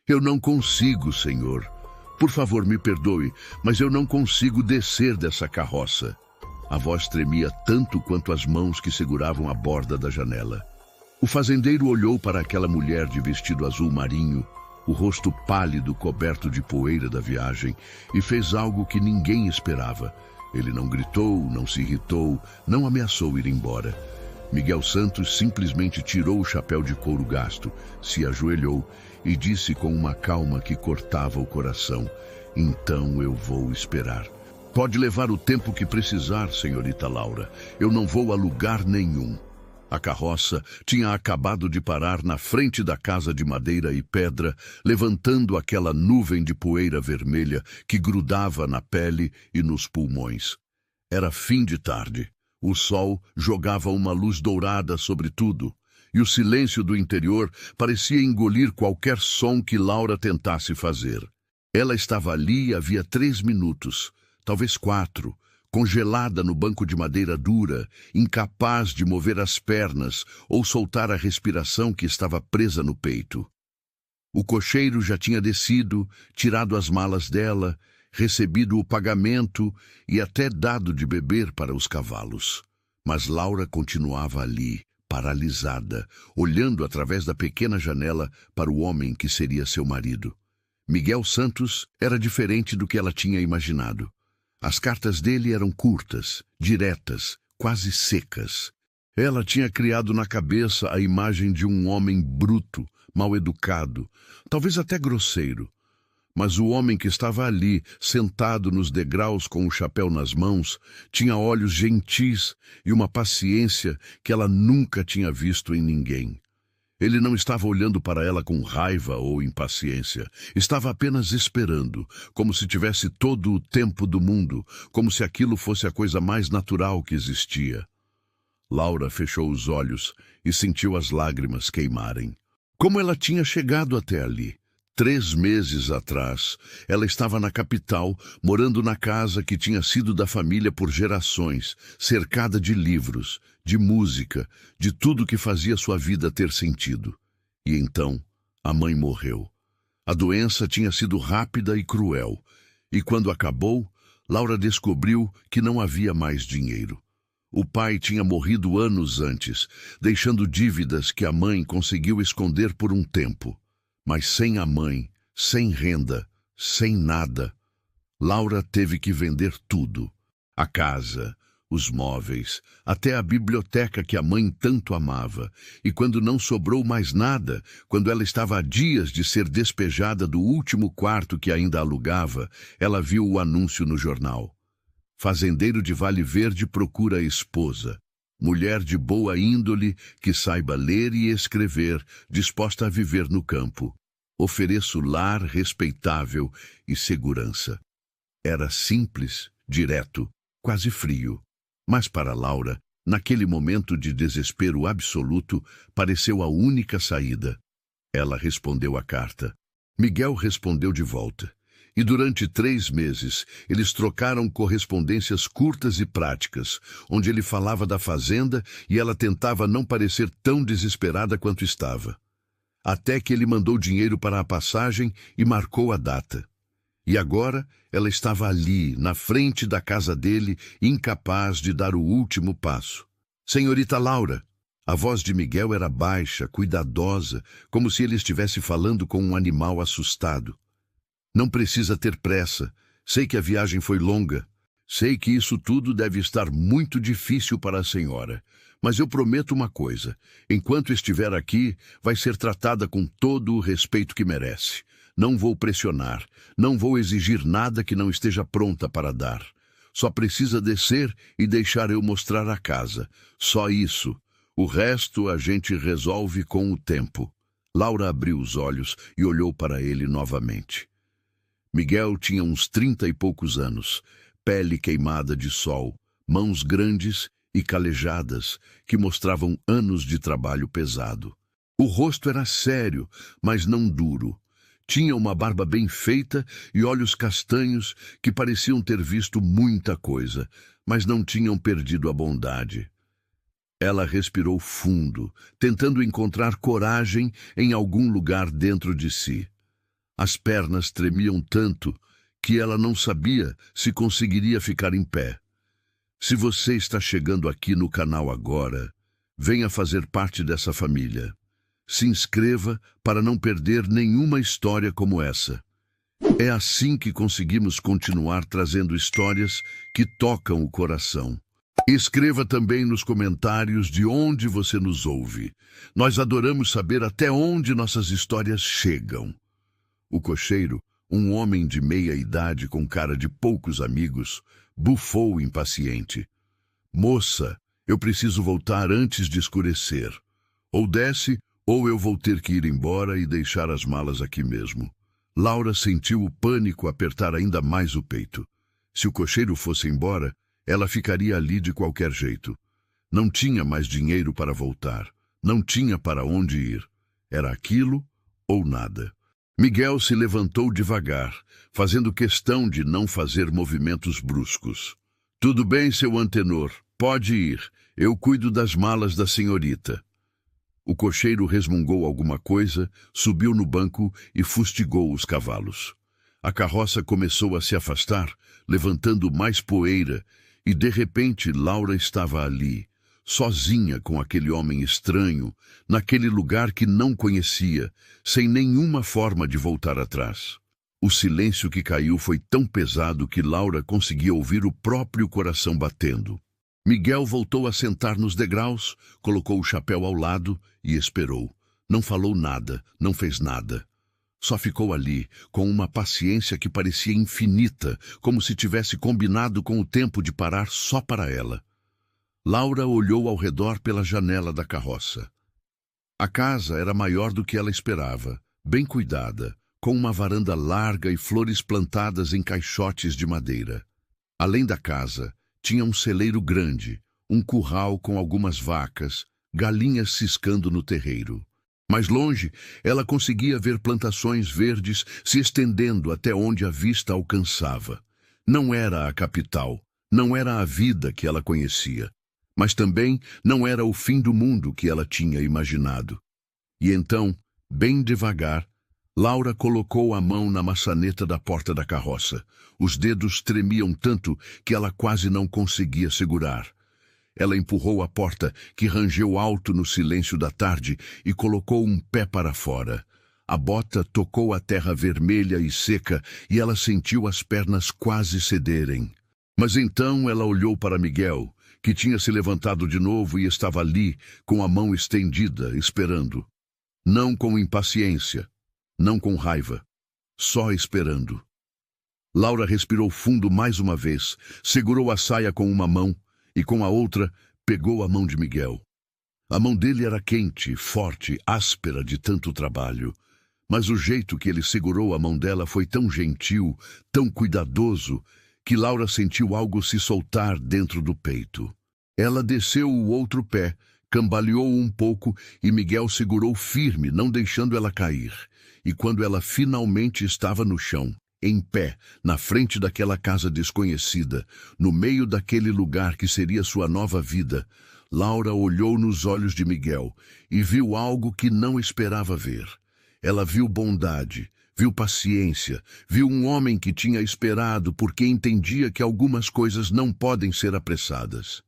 Eu não consigo, senhor. Por favor, me perdoe, mas eu não consigo descer dessa carroça. A voz tremia tanto quanto as mãos que seguravam a borda da janela. O fazendeiro olhou para aquela mulher de vestido azul marinho, o rosto pálido coberto de poeira da viagem, e fez algo que ninguém esperava. Ele não gritou, não se irritou, não ameaçou ir embora. Miguel Santos simplesmente tirou o chapéu de couro gasto, se ajoelhou e disse com uma calma que cortava o coração: "Então eu vou esperar. Pode levar o tempo que precisar, senhorita Laura. Eu não vou a lugar nenhum." A carroça tinha acabado de parar na frente da casa de madeira e pedra, levantando aquela nuvem de poeira vermelha que grudava na pele e nos pulmões. Era fim de tarde. O sol jogava uma luz dourada sobre tudo, e o silêncio do interior parecia engolir qualquer som que Laura tentasse fazer. Ela estava ali havia 3 minutos, talvez 4, congelada no banco de madeira dura, incapaz de mover as pernas ou soltar a respiração que estava presa no peito. O cocheiro já tinha descido, tirado as malas dela, recebido o pagamento e até dado de beber para os cavalos. Mas Laura continuava ali, paralisada, olhando através da pequena janela para o homem que seria seu marido. Miguel Santos era diferente do que ela tinha imaginado. As cartas dele eram curtas, diretas, quase secas. Ela tinha criado na cabeça a imagem de um homem bruto, mal-educado, talvez até grosseiro. Mas o homem que estava ali, sentado nos degraus com o chapéu nas mãos, tinha olhos gentis e uma paciência que ela nunca tinha visto em ninguém. Ele não estava olhando para ela com raiva ou impaciência. Estava apenas esperando, como se tivesse todo o tempo do mundo, como se aquilo fosse a coisa mais natural que existia. Laura fechou os olhos e sentiu as lágrimas queimarem. Como ela tinha chegado até ali? 3 meses atrás, ela estava na capital, morando na casa que tinha sido da família por gerações, cercada de livros, de música, de tudo que fazia sua vida ter sentido. E então, a mãe morreu. A doença tinha sido rápida e cruel, e quando acabou, Laura descobriu que não havia mais dinheiro. O pai tinha morrido anos antes, deixando dívidas que a mãe conseguiu esconder por um tempo. Mas sem a mãe, sem renda, sem nada, Laura teve que vender tudo. A casa, os móveis, até a biblioteca que a mãe tanto amava. E quando não sobrou mais nada, quando ela estava a dias de ser despejada do último quarto que ainda alugava, ela viu o anúncio no jornal. Fazendeiro de Vale Verde procura esposa. Mulher de boa índole, que saiba ler e escrever, disposta a viver no campo. Ofereço lar respeitável e segurança. Era simples, direto, quase frio. Mas para Laura, naquele momento de desespero absoluto, pareceu a única saída. Ela respondeu à carta. Miguel respondeu de volta. E durante 3 meses, eles trocaram correspondências curtas e práticas, onde ele falava da fazenda e ela tentava não parecer tão desesperada quanto estava. Até que ele mandou dinheiro para a passagem e marcou a data. E agora ela estava ali, na frente da casa dele, incapaz de dar o último passo. "Senhorita Laura." A voz de Miguel era baixa, cuidadosa, como se ele estivesse falando com um animal assustado. "Não precisa ter pressa. Sei que a viagem foi longa. Sei que isso tudo deve estar muito difícil para a senhora. Mas eu prometo uma coisa. Enquanto estiver aqui, vai ser tratada com todo o respeito que merece. Não vou pressionar. Não vou exigir nada que não esteja pronta para dar. Só precisa descer e deixar eu mostrar a casa. Só isso. O resto a gente resolve com o tempo." Laura abriu os olhos e olhou para ele novamente. Miguel tinha uns 30 e poucos anos, pele queimada de sol, mãos grandes e calejadas que mostravam anos de trabalho pesado. O rosto era sério, mas não duro. Tinha uma barba bem feita e olhos castanhos que pareciam ter visto muita coisa, mas não tinham perdido a bondade. Ela respirou fundo, tentando encontrar coragem em algum lugar dentro de si. As pernas tremiam tanto que ela não sabia se conseguiria ficar em pé. Se você está chegando aqui no canal agora, venha fazer parte dessa família. Se inscreva para não perder nenhuma história como essa. É assim que conseguimos continuar trazendo histórias que tocam o coração. Escreva também nos comentários de onde você nos ouve. Nós adoramos saber até onde nossas histórias chegam. O cocheiro, um homem de meia idade com cara de poucos amigos, bufou impaciente. Moça, eu preciso voltar antes de escurecer. Ou desce, ou eu vou ter que ir embora e deixar as malas aqui mesmo. Laura sentiu o pânico apertar ainda mais o peito. Se o cocheiro fosse embora, ela ficaria ali de qualquer jeito. Não tinha mais dinheiro para voltar. Não tinha para onde ir. Era aquilo ou nada. Miguel se levantou devagar, fazendo questão de não fazer movimentos bruscos. Tudo bem, seu antenor. Pode ir. Eu cuido das malas da senhorita. O cocheiro resmungou alguma coisa, subiu no banco e fustigou os cavalos. A carroça começou a se afastar, levantando mais poeira, e de repente Laura estava ali, sozinha com aquele homem estranho, naquele lugar que não conhecia, sem nenhuma forma de voltar atrás. O silêncio que caiu foi tão pesado que Laura conseguia ouvir o próprio coração batendo. Miguel voltou a sentar nos degraus, colocou o chapéu ao lado e esperou. Não falou nada, não fez nada. Só ficou ali, com uma paciência que parecia infinita, como se tivesse combinado com o tempo de parar só para ela. Laura olhou ao redor pela janela da carroça. A casa era maior do que ela esperava, bem cuidada, com uma varanda larga e flores plantadas em caixotes de madeira. Além da casa, tinha um celeiro grande, um curral com algumas vacas, galinhas ciscando no terreiro. Mais longe, ela conseguia ver plantações verdes se estendendo até onde a vista alcançava. Não era a capital, não era a vida que ela conhecia, mas também não era o fim do mundo que ela tinha imaginado. E então, bem devagar, Laura colocou a mão na maçaneta da porta da carroça. Os dedos tremiam tanto que ela quase não conseguia segurar. Ela empurrou a porta, que rangeu alto no silêncio da tarde, e colocou um pé para fora. A bota tocou a terra vermelha e seca, e ela sentiu as pernas quase cederem. Mas então ela olhou para Miguel, que tinha se levantado de novo e estava ali, com a mão estendida, esperando. Não com impaciência, não com raiva, só esperando. Laura respirou fundo mais uma vez, segurou a saia com uma mão e com a outra pegou a mão de Miguel. A mão dele era quente, forte, áspera de tanto trabalho, mas o jeito que ele segurou a mão dela foi tão gentil, tão cuidadoso, que Laura sentiu algo se soltar dentro do peito. Ela desceu o outro pé, cambaleou um pouco e Miguel segurou firme, não deixando ela cair. E quando ela finalmente estava no chão, em pé, na frente daquela casa desconhecida, no meio daquele lugar que seria sua nova vida, Laura olhou nos olhos de Miguel e viu algo que não esperava ver. Ela viu bondade, viu paciência, viu um homem que tinha esperado porque entendia que algumas coisas não podem ser apressadas.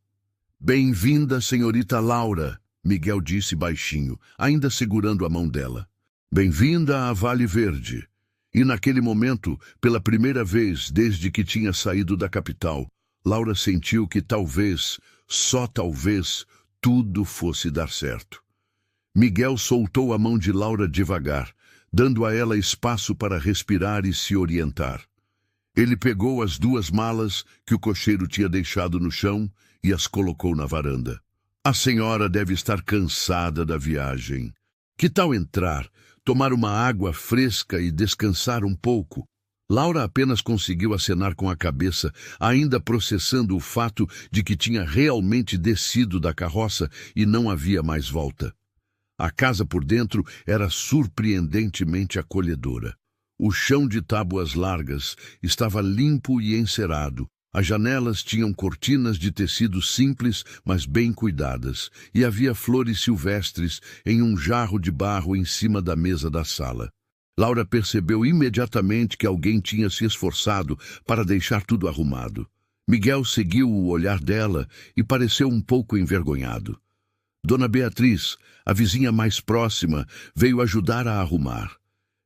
"Bem-vinda, senhorita Laura", Miguel disse baixinho, ainda segurando a mão dela. "Bem-vinda a Vale Verde." E naquele momento, pela primeira vez desde que tinha saído da capital, Laura sentiu que talvez, só talvez, tudo fosse dar certo. Miguel soltou a mão de Laura devagar, dando a ela espaço para respirar e se orientar. Ele pegou as 2 malas que o cocheiro tinha deixado no chão e as colocou na varanda. "A senhora deve estar cansada da viagem. Que tal entrar, tomar uma água fresca e descansar um pouco?" Laura apenas conseguiu acenar com a cabeça, ainda processando o fato de que tinha realmente descido da carroça e não havia mais volta. A casa por dentro era surpreendentemente acolhedora. O chão de tábuas largas estava limpo e encerado. As janelas tinham cortinas de tecido simples, mas bem cuidadas, e havia flores silvestres em um jarro de barro em cima da mesa da sala. Laura percebeu imediatamente que alguém tinha se esforçado para deixar tudo arrumado. Miguel seguiu o olhar dela e pareceu um pouco envergonhado. Dona Beatriz, a vizinha mais próxima, veio ajudar a arrumar.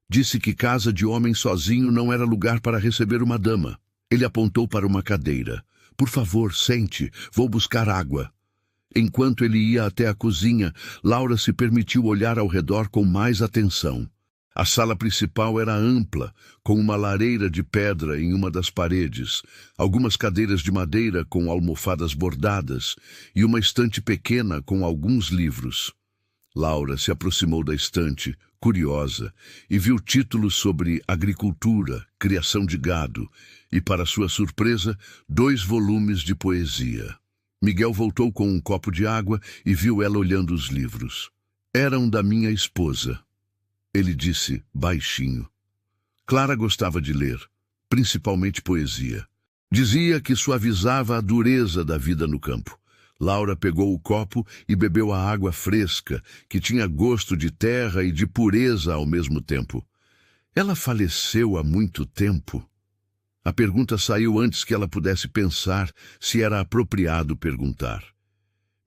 Disse que casa de homem sozinho não era lugar para receber uma dama. Ele apontou para uma cadeira. Por favor, sente, vou buscar água. Enquanto ele ia até a cozinha, Laura se permitiu olhar ao redor com mais atenção. A sala principal era ampla, com uma lareira de pedra em uma das paredes, algumas cadeiras de madeira com almofadas bordadas e uma estante pequena com alguns livros. Laura se aproximou da estante, curiosa, e viu títulos sobre agricultura, criação de gado e, para sua surpresa, 2 volumes de poesia. Miguel voltou com um copo de água e viu ela olhando os livros. Eram da minha esposa. Ele disse baixinho. Clara gostava de ler, principalmente poesia. Dizia que suavizava a dureza da vida no campo. Laura pegou o copo e bebeu a água fresca, que tinha gosto de terra e de pureza ao mesmo tempo. Ela faleceu há muito tempo. A pergunta saiu antes que ela pudesse pensar se era apropriado perguntar.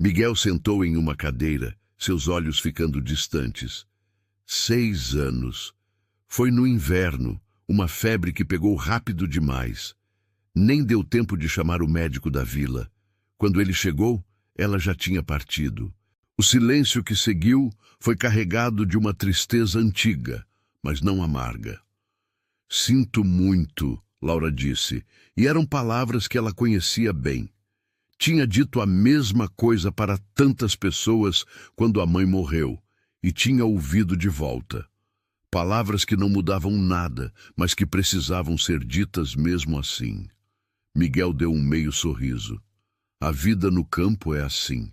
Miguel sentou em uma cadeira, seus olhos ficando distantes. 6 anos. Foi no inverno, uma febre que pegou rápido demais. Nem deu tempo de chamar o médico da vila. Quando ele chegou, ela já tinha partido. O silêncio que seguiu foi carregado de uma tristeza antiga, mas não amarga. Sinto muito, Laura disse, e eram palavras que ela conhecia bem. Tinha dito a mesma coisa para tantas pessoas quando a mãe morreu, e tinha ouvido de volta. Palavras que não mudavam nada, mas que precisavam ser ditas mesmo assim. Miguel deu um meio sorriso. A vida no campo é assim.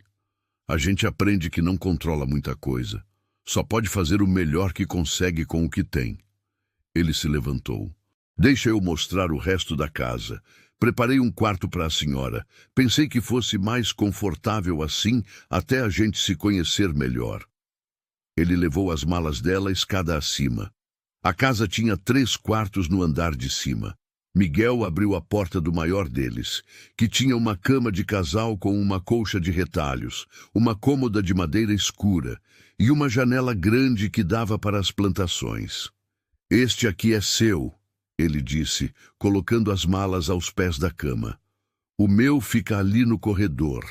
A gente aprende que não controla muita coisa. Só pode fazer o melhor que consegue com o que tem. Ele se levantou. Deixa eu mostrar o resto da casa. Preparei um quarto para a senhora. Pensei que fosse mais confortável assim, até a gente se conhecer melhor. Ele levou as malas dela escada acima. A casa tinha 3 quartos no andar de cima. Miguel abriu a porta do maior deles, que tinha uma cama de casal com uma colcha de retalhos, uma cômoda de madeira escura e uma janela grande que dava para as plantações. Este aqui é seu, ele disse, colocando as malas aos pés da cama. O meu fica ali no corredor,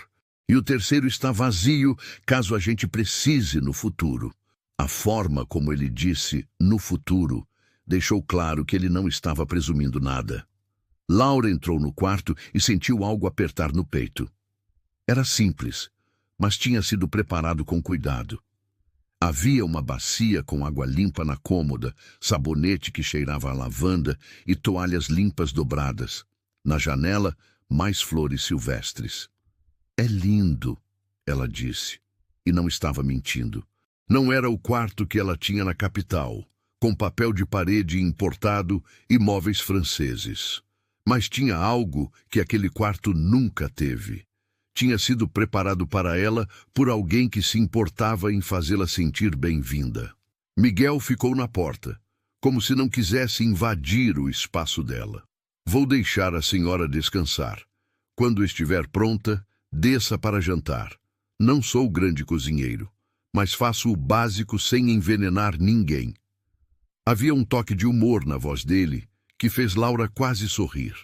e o terceiro está vazio caso a gente precise no futuro. A forma como ele disse no futuro deixou claro que ele não estava presumindo nada. Laura entrou no quarto e sentiu algo apertar no peito. Era simples, mas tinha sido preparado com cuidado. Havia uma bacia com água limpa na cômoda, sabonete que cheirava a lavanda e toalhas limpas dobradas. Na janela, mais flores silvestres. É lindo, ela disse, e não estava mentindo. Não era o quarto que ela tinha na capital, com papel de parede importado e móveis franceses. Mas tinha algo que aquele quarto nunca teve. Tinha sido preparado para ela por alguém que se importava em fazê-la sentir bem-vinda. Miguel ficou na porta, como se não quisesse invadir o espaço dela. Vou deixar a senhora descansar. Quando estiver pronta, desça para jantar. Não sou grande cozinheiro, mas faço o básico sem envenenar ninguém. Havia um toque de humor na voz dele que fez Laura quase sorrir.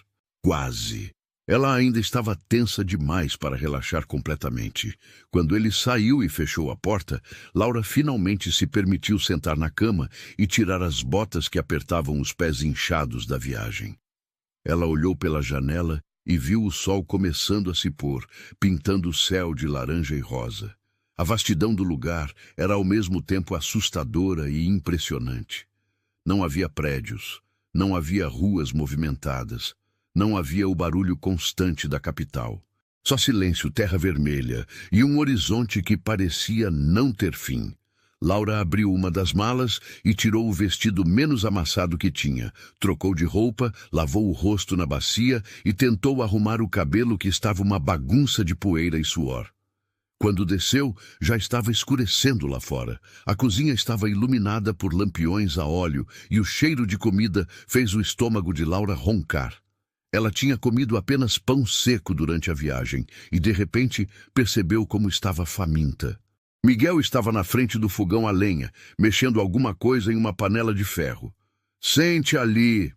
Quase. Ela ainda estava tensa demais para relaxar completamente. Quando ele saiu e fechou a porta, Laura finalmente se permitiu sentar na cama e tirar as botas que apertavam os pés inchados da viagem. Ela olhou pela janela e viu o sol começando a se pôr, pintando o céu de laranja e rosa. A vastidão do lugar era ao mesmo tempo assustadora e impressionante. Não havia prédios, não havia ruas movimentadas, não havia o barulho constante da capital. Só silêncio, terra vermelha e um horizonte que parecia não ter fim. Laura abriu uma das malas e tirou o vestido menos amassado que tinha, trocou de roupa, lavou o rosto na bacia e tentou arrumar o cabelo que estava uma bagunça de poeira e suor. Quando desceu, já estava escurecendo lá fora. A cozinha estava iluminada por lampiões a óleo e o cheiro de comida fez o estômago de Laura roncar. Ela tinha comido apenas pão seco durante a viagem e, de repente, percebeu como estava faminta. Miguel estava na frente do fogão a lenha, mexendo alguma coisa em uma panela de ferro. "Sente ali",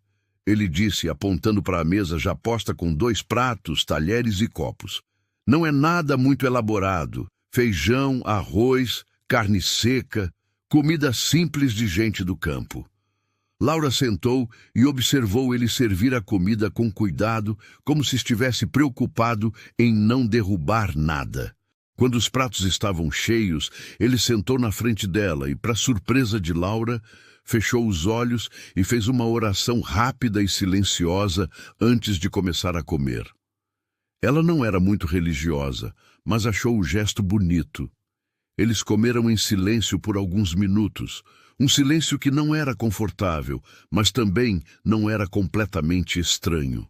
ele disse, apontando para a mesa já posta com 2 pratos, talheres e copos. "Não é nada muito elaborado. Feijão, arroz, carne seca, comida simples de gente do campo." Laura sentou e observou ele servir a comida com cuidado, como se estivesse preocupado em não derrubar nada. Quando os pratos estavam cheios, ele sentou na frente dela e, para surpresa de Laura, fechou os olhos e fez uma oração rápida e silenciosa antes de começar a comer. Ela não era muito religiosa, mas achou o gesto bonito. Eles comeram em silêncio por alguns minutos, um silêncio que não era confortável, mas também não era completamente estranho.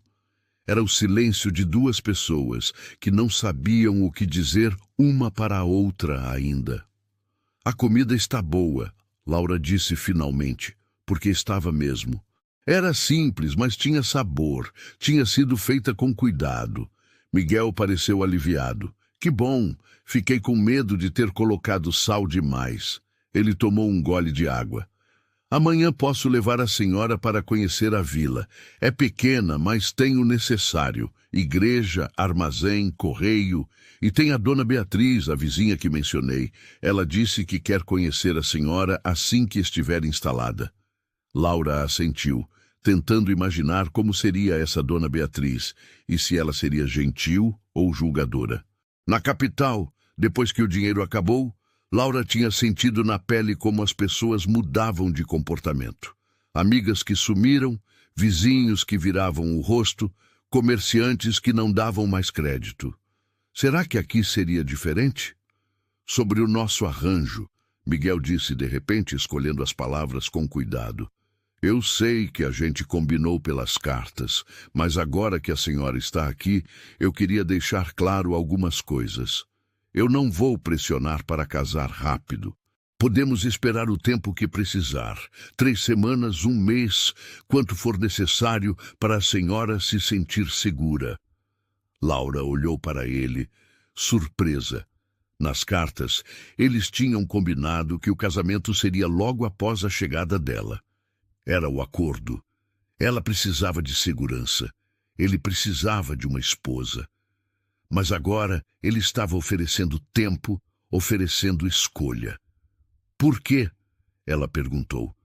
Era o silêncio de 2 pessoas que não sabiam o que dizer uma para a outra ainda. "A comida está boa", Laura disse finalmente, porque estava mesmo. Era simples, mas tinha sabor, tinha sido feita com cuidado. Miguel pareceu aliviado. "Que bom, fiquei com medo de ter colocado sal demais." Ele tomou um gole de água. "Amanhã posso levar a senhora para conhecer a vila. É pequena, mas tem o necessário. Igreja, armazém, correio. E tem a dona Beatriz, a vizinha que mencionei. Ela disse que quer conhecer a senhora assim que estiver instalada." Laura assentiu, tentando imaginar como seria essa dona Beatriz, e se ela seria gentil ou julgadora. Na capital, depois que o dinheiro acabou, Laura tinha sentido na pele como as pessoas mudavam de comportamento. Amigas que sumiram, vizinhos que viravam o rosto, comerciantes que não davam mais crédito. Será que aqui seria diferente? "Sobre o nosso arranjo", Miguel disse de repente, escolhendo as palavras com cuidado. "Eu sei que a gente combinou pelas cartas, mas agora que a senhora está aqui, eu queria deixar claro algumas coisas. Eu não vou pressionar para casar rápido. Podemos esperar o tempo que precisar, 3 semanas, 1 mês, quanto for necessário para a senhora se sentir segura." Laura olhou para ele, surpresa. Nas cartas, eles tinham combinado que o casamento seria logo após a chegada dela. Era o acordo. Ela precisava de segurança. Ele precisava de uma esposa. Mas agora ele estava oferecendo tempo, oferecendo escolha. "Por quê?" ela perguntou.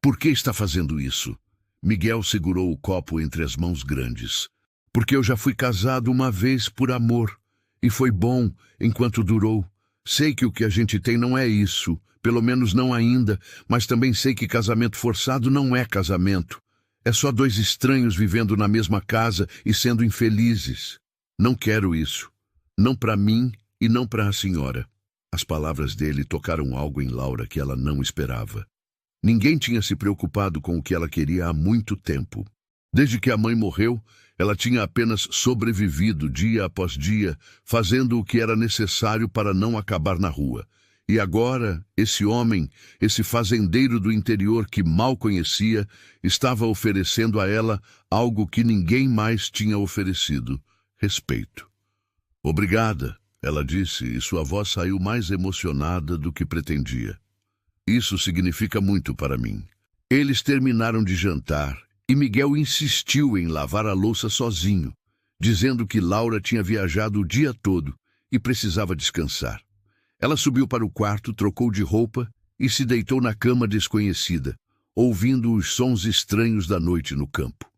"Por que está fazendo isso?" Miguel segurou o copo entre as mãos grandes. "Porque eu já fui casado uma vez por amor, e foi bom enquanto durou. Sei que o que a gente tem não é isso, pelo menos não ainda, mas também sei que casamento forçado não é casamento. É só 2 estranhos vivendo na mesma casa e sendo infelizes. Não quero isso. Não para mim e não para a senhora." As palavras dele tocaram algo em Laura que ela não esperava. Ninguém tinha se preocupado com o que ela queria há muito tempo. Desde que a mãe morreu, ela tinha apenas sobrevivido dia após dia, fazendo o que era necessário para não acabar na rua. E agora, esse homem, esse fazendeiro do interior que mal conhecia, estava oferecendo a ela algo que ninguém mais tinha oferecido: respeito. "Obrigada", ela disse, e sua voz saiu mais emocionada do que pretendia. "Isso significa muito para mim." Eles terminaram de jantar e Miguel insistiu em lavar a louça sozinho, dizendo que Laura tinha viajado o dia todo e precisava descansar. Ela subiu para o quarto, trocou de roupa e se deitou na cama desconhecida, ouvindo os sons estranhos da noite no campo.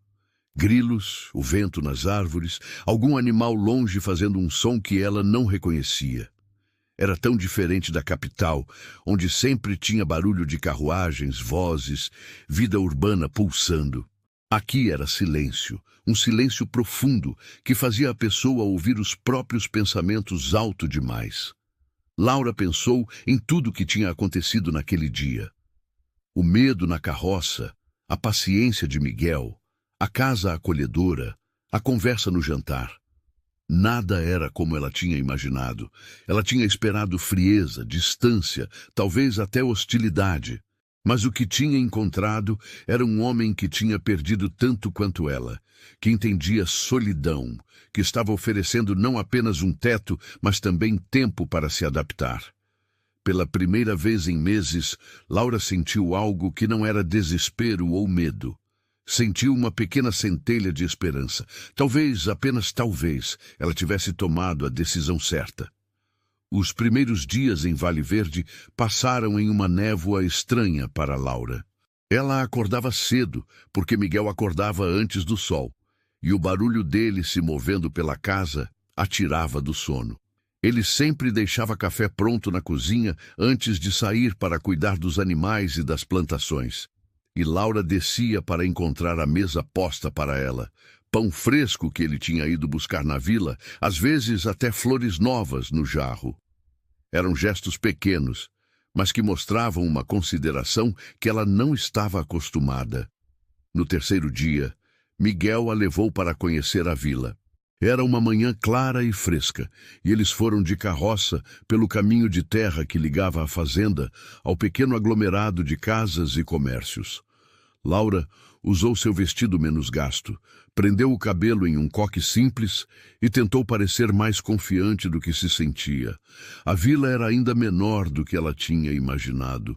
Grilos, o vento nas árvores, algum animal longe fazendo um som que ela não reconhecia. Era tão diferente da capital, onde sempre tinha barulho de carruagens, vozes, vida urbana pulsando. Aqui era silêncio, um silêncio profundo que fazia a pessoa ouvir os próprios pensamentos alto demais. Laura pensou em tudo o que tinha acontecido naquele dia. O medo na carroça, a paciência de Miguel, a casa acolhedora, a conversa no jantar. Nada era como ela tinha imaginado. Ela tinha esperado frieza, distância, talvez até hostilidade. Mas o que tinha encontrado era um homem que tinha perdido tanto quanto ela, que entendia solidão, que estava oferecendo não apenas um teto, mas também tempo para se adaptar. Pela primeira vez em meses, Laura sentiu algo que não era desespero ou medo. Sentiu uma pequena centelha de esperança. Talvez, apenas talvez, ela tivesse tomado a decisão certa. Os primeiros dias em Vale Verde passaram em uma névoa estranha para Laura. Ela acordava cedo, porque Miguel acordava antes do sol, e o barulho dele se movendo pela casa a tirava do sono. Ele sempre deixava café pronto na cozinha antes de sair para cuidar dos animais e das plantações. E Laura descia para encontrar a mesa posta para ela. Pão fresco que ele tinha ido buscar na vila, às vezes até flores novas no jarro. Eram gestos pequenos, mas que mostravam uma consideração que ela não estava acostumada. No terceiro dia, Miguel a levou para conhecer a vila. Era uma manhã clara e fresca, e eles foram de carroça pelo caminho de terra que ligava a fazenda ao pequeno aglomerado de casas e comércios. Laura usou seu vestido menos gasto, prendeu o cabelo em um coque simples e tentou parecer mais confiante do que se sentia. A vila era ainda menor do que ela tinha imaginado.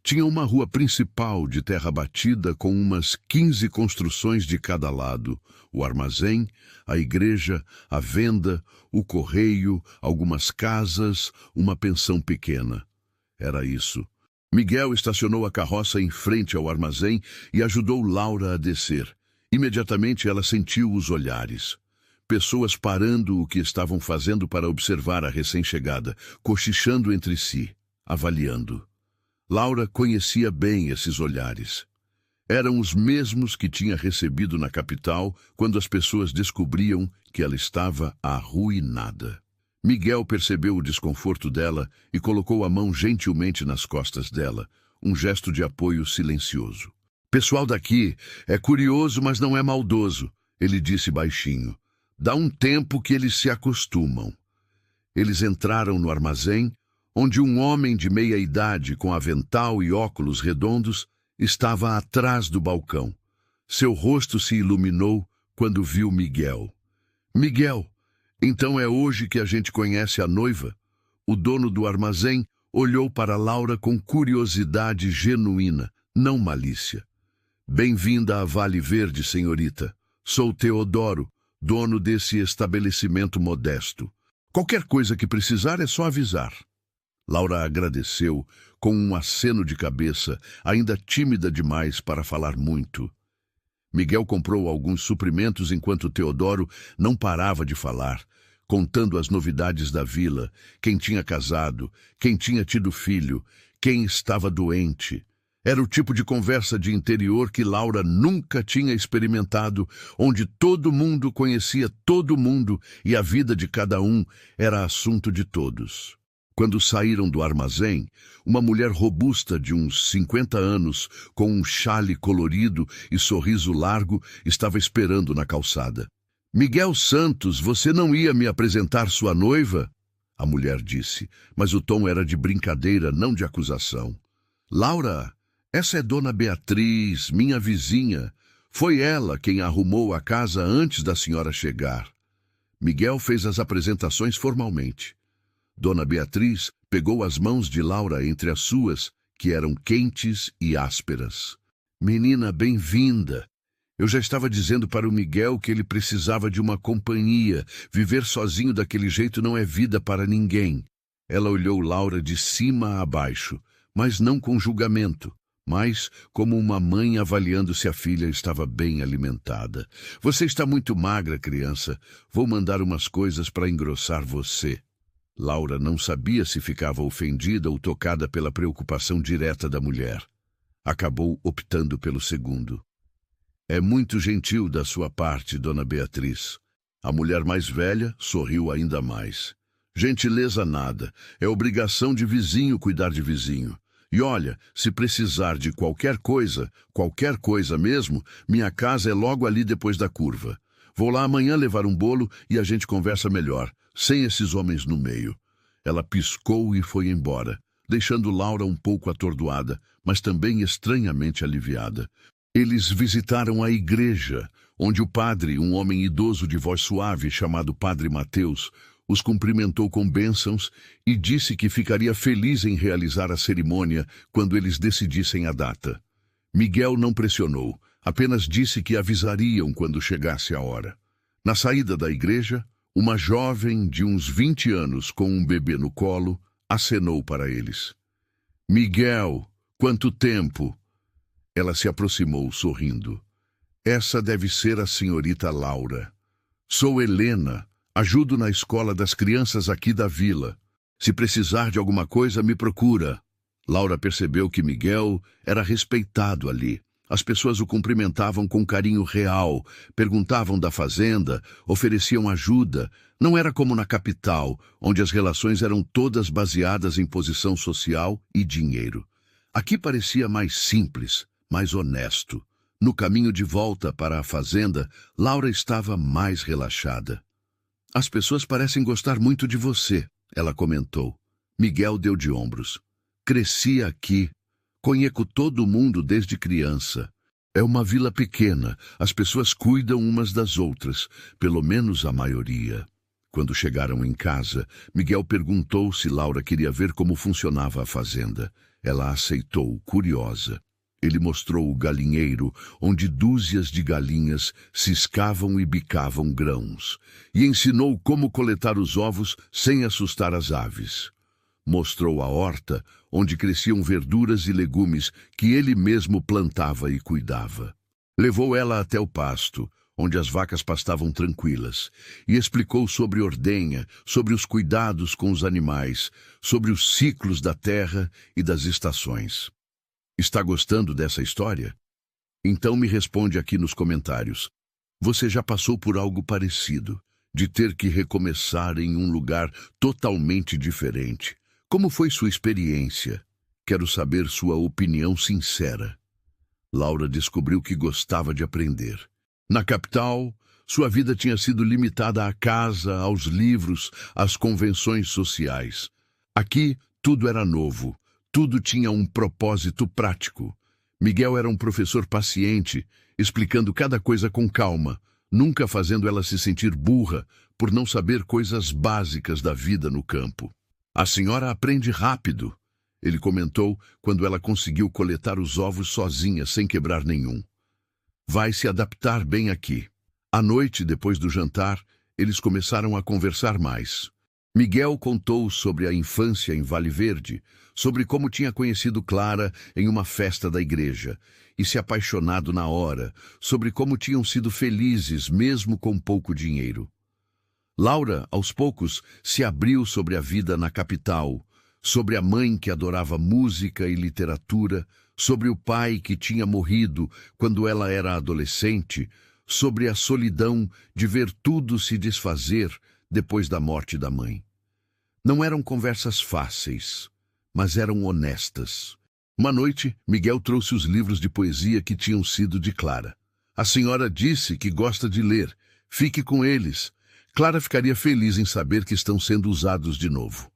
Tinha uma rua principal de terra batida com umas 15 construções de cada lado. O armazém, a igreja, a venda, o correio, algumas casas, uma pensão pequena. Era isso. Miguel estacionou a carroça em frente ao armazém e ajudou Laura a descer. Imediatamente ela sentiu os olhares. Pessoas parando o que estavam fazendo para observar a recém-chegada, cochichando entre si, avaliando. Laura conhecia bem esses olhares. Eram os mesmos que tinha recebido na capital quando as pessoas descobriam que ela estava arruinada. Miguel percebeu o desconforto dela e colocou a mão gentilmente nas costas dela, um gesto de apoio silencioso. "Pessoal daqui é curioso, mas não é maldoso", ele disse baixinho. "Dá um tempo que eles se acostumam." Eles entraram no armazém, onde um homem de meia idade com avental e óculos redondos estava atrás do balcão. Seu rosto se iluminou quando viu Miguel. "Miguel, então é hoje que a gente conhece a noiva?" O dono do armazém olhou para Laura com curiosidade genuína, não malícia. "Bem-vinda a Vale Verde, senhorita. Sou Teodoro, dono desse estabelecimento modesto. Qualquer coisa que precisar é só avisar." Laura agradeceu com um aceno de cabeça, ainda tímida demais para falar muito. Miguel comprou alguns suprimentos enquanto Teodoro não parava de falar, contando as novidades da vila, quem tinha casado, quem tinha tido filho, quem estava doente. Era o tipo de conversa de interior que Laura nunca tinha experimentado, onde todo mundo conhecia todo mundo e a vida de cada um era assunto de todos. Quando saíram do armazém, uma mulher robusta de uns 50 anos, com um chale colorido e sorriso largo, estava esperando na calçada. "Miguel Santos, você não ia me apresentar sua noiva?" A mulher disse, mas o tom era de brincadeira, não de acusação. "Laura, essa é Dona Beatriz, minha vizinha. Foi ela quem arrumou a casa antes da senhora chegar." Miguel fez as apresentações formalmente. Dona Beatriz pegou as mãos de Laura entre as suas, que eram quentes e ásperas. "Menina, bem-vinda. Eu já estava dizendo para o Miguel que ele precisava de uma companhia. Viver sozinho daquele jeito não é vida para ninguém." Ela olhou Laura de cima a baixo, mas não com julgamento, mas como uma mãe avaliando se a filha estava bem alimentada. "Você está muito magra, criança. Vou mandar umas coisas para engrossar você." Laura não sabia se ficava ofendida ou tocada pela preocupação direta da mulher. Acabou optando pelo segundo. "É muito gentil da sua parte, Dona Beatriz." A mulher mais velha sorriu ainda mais. "Gentileza nada. É obrigação de vizinho cuidar de vizinho. E olha, se precisar de qualquer coisa mesmo, minha casa é logo ali depois da curva. Vou lá amanhã levar um bolo e a gente conversa melhor, sem esses homens no meio. Ela piscou e foi embora, deixando Laura um pouco atordoada, mas também estranhamente aliviada. Eles visitaram a igreja, onde o padre, um homem idoso de voz suave chamado Padre Mateus, os cumprimentou com bênçãos e disse que ficaria feliz em realizar a cerimônia quando eles decidissem a data. Miguel não pressionou, apenas disse que avisariam quando chegasse a hora. Na saída da igreja, uma jovem de uns 20 anos com um bebê no colo acenou para eles. Miguel, quanto tempo! Ela se aproximou, sorrindo. Essa deve ser a senhorita Laura. Sou Helena, ajudo na escola das crianças aqui da vila. Se precisar de alguma coisa, me procura. Laura percebeu que Miguel era respeitado ali. As pessoas o cumprimentavam com carinho real, perguntavam da fazenda, ofereciam ajuda. Não era como na capital, onde as relações eram todas baseadas em posição social e dinheiro. Aqui parecia mais simples, mais honesto. No caminho de volta para a fazenda, Laura estava mais relaxada. As pessoas parecem gostar muito de você, ela comentou. Miguel deu de ombros. Cresci aqui. Conheço todo mundo desde criança. É uma vila pequena, as pessoas cuidam umas das outras, pelo menos a maioria. Quando chegaram em casa, Miguel perguntou se Laura queria ver como funcionava a fazenda. Ela aceitou, curiosa. Ele mostrou o galinheiro, onde dúzias de galinhas ciscavam e bicavam grãos, e ensinou como coletar os ovos sem assustar as aves. Mostrou a horta, onde cresciam verduras e legumes que ele mesmo plantava e cuidava. Levou ela até o pasto, onde as vacas pastavam tranquilas, e explicou sobre ordenha, sobre os cuidados com os animais, sobre os ciclos da terra e das estações. Está gostando dessa história? Então me responde aqui nos comentários. Você já passou por algo parecido, de ter que recomeçar em um lugar totalmente diferente? Como foi sua experiência? Quero saber sua opinião sincera. Laura descobriu que gostava de aprender. Na capital, sua vida tinha sido limitada à casa, aos livros, às convenções sociais. Aqui, tudo era novo, tudo tinha um propósito prático. Miguel era um professor paciente, explicando cada coisa com calma, nunca fazendo ela se sentir burra por não saber coisas básicas da vida no campo. A senhora aprende rápido, ele comentou quando ela conseguiu coletar os ovos sozinha, sem quebrar nenhum. Vai se adaptar bem aqui. À noite, depois do jantar, eles começaram a conversar mais. Miguel contou sobre a infância em Vale Verde, sobre como tinha conhecido Clara em uma festa da igreja e se apaixonado na hora, sobre como tinham sido felizes mesmo com pouco dinheiro. Laura, aos poucos, se abriu sobre a vida na capital, sobre a mãe que adorava música e literatura, sobre o pai que tinha morrido quando ela era adolescente, sobre a solidão de ver tudo se desfazer depois da morte da mãe. Não eram conversas fáceis, mas eram honestas. Uma noite, Miguel trouxe os livros de poesia que tinham sido de Clara. A senhora disse que gosta de ler. Fique com eles. Clara ficaria feliz em saber que estão sendo usados de novo.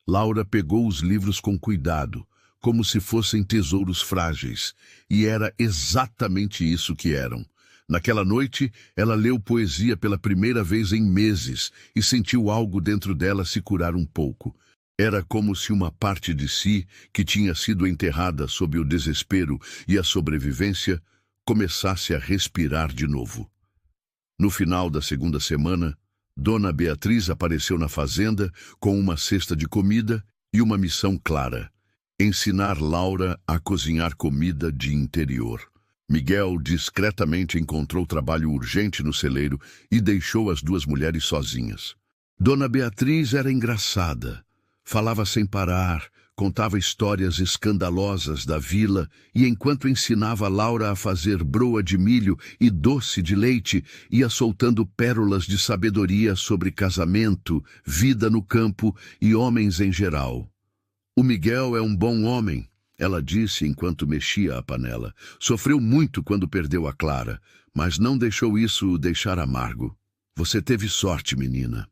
Laura pegou os livros com cuidado, como se fossem tesouros frágeis, e era exatamente isso que eram. Naquela noite, ela leu poesia pela primeira vez em meses e sentiu algo dentro dela se curar um pouco. Era como se uma parte de si, que tinha sido enterrada sob o desespero e a sobrevivência, começasse a respirar de novo. No final da segunda semana, Dona Beatriz apareceu na fazenda com uma cesta de comida e uma missão clara: ensinar Laura a cozinhar comida de interior. Miguel discretamente encontrou trabalho urgente no celeiro e deixou as duas mulheres sozinhas. Dona Beatriz era engraçada. Falava sem parar, contava histórias escandalosas da vila e, enquanto ensinava Laura a fazer broa de milho e doce de leite, ia soltando pérolas de sabedoria sobre casamento, vida no campo e homens em geral. O Miguel é um bom homem. ela disse enquanto mexia a panela. Sofreu muito quando perdeu a Clara, mas não deixou isso o deixar amargo. Você teve sorte, menina.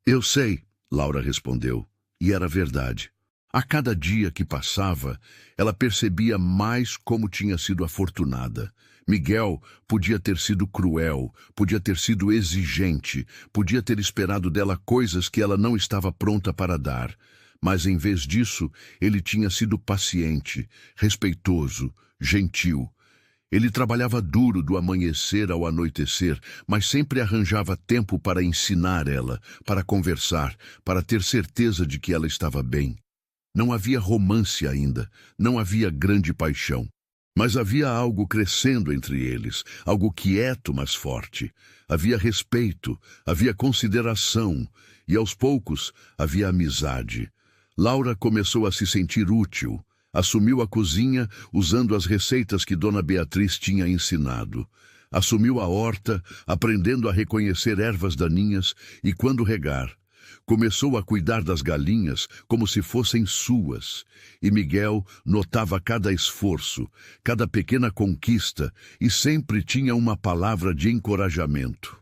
Eu sei, Laura respondeu, e era verdade. A cada dia que passava, ela percebia mais como tinha sido afortunada. Miguel podia ter sido cruel, podia ter sido exigente, podia ter esperado dela coisas que ela não estava pronta para dar. Mas, em vez disso, ele tinha sido paciente, respeitoso, gentil. Ele trabalhava duro do amanhecer ao anoitecer, mas sempre arranjava tempo para ensinar ela, para conversar, para ter certeza de que ela estava bem. Não havia romance ainda, não havia grande paixão. Mas havia algo crescendo entre eles, algo quieto, mas forte. Havia respeito, havia consideração, e aos poucos havia amizade. Laura começou a se sentir útil. Assumiu a cozinha usando as receitas que Dona Beatriz tinha ensinado. Assumiu a horta, aprendendo a reconhecer ervas daninhas e quando regar. Começou a cuidar das galinhas como se fossem suas. E Miguel notava cada esforço, cada pequena conquista e sempre tinha uma palavra de encorajamento.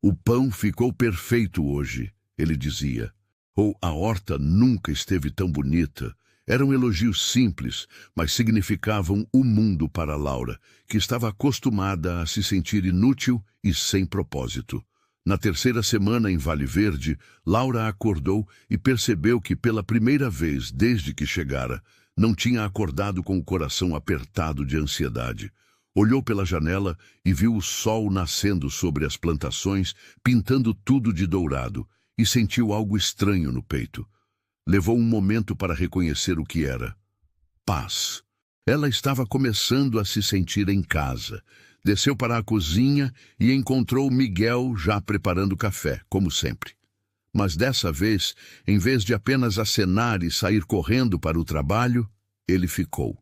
O pão ficou perfeito hoje, ele dizia. Ou a horta nunca esteve tão bonita. Eram elogios simples, mas significavam o mundo para Laura, que estava acostumada a se sentir inútil e sem propósito. Na terceira semana em Vale Verde, Laura acordou e percebeu que pela primeira vez desde que chegara, não tinha acordado com o coração apertado de ansiedade. Olhou pela janela e viu o sol nascendo sobre as plantações, pintando tudo de dourado, e sentiu algo estranho no peito. Levou um momento para reconhecer o que era. Paz. Ela estava começando a se sentir em casa. Desceu para a cozinha e encontrou Miguel já preparando café, como sempre. Mas dessa vez, em vez de apenas acenar e sair correndo para o trabalho, ele ficou.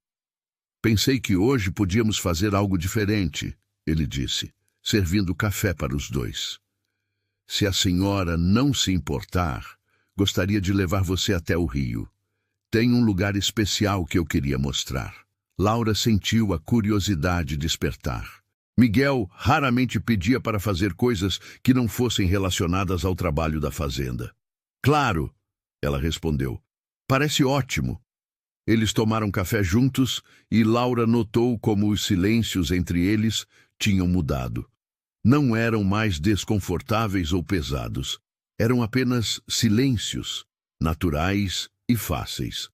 Pensei que hoje podíamos fazer algo diferente, ele disse, servindo café para os dois. Se a senhora não se importar, gostaria de levar você até o rio. Tem um lugar especial que eu queria mostrar. Laura sentiu a curiosidade despertar. Miguel raramente pedia para fazer coisas que não fossem relacionadas ao trabalho da fazenda. Claro, ela respondeu. Parece ótimo. Eles tomaram café juntos e Laura notou como os silêncios entre eles tinham mudado. Não eram mais desconfortáveis ou pesados. Eram apenas silêncios, naturais e fáceis.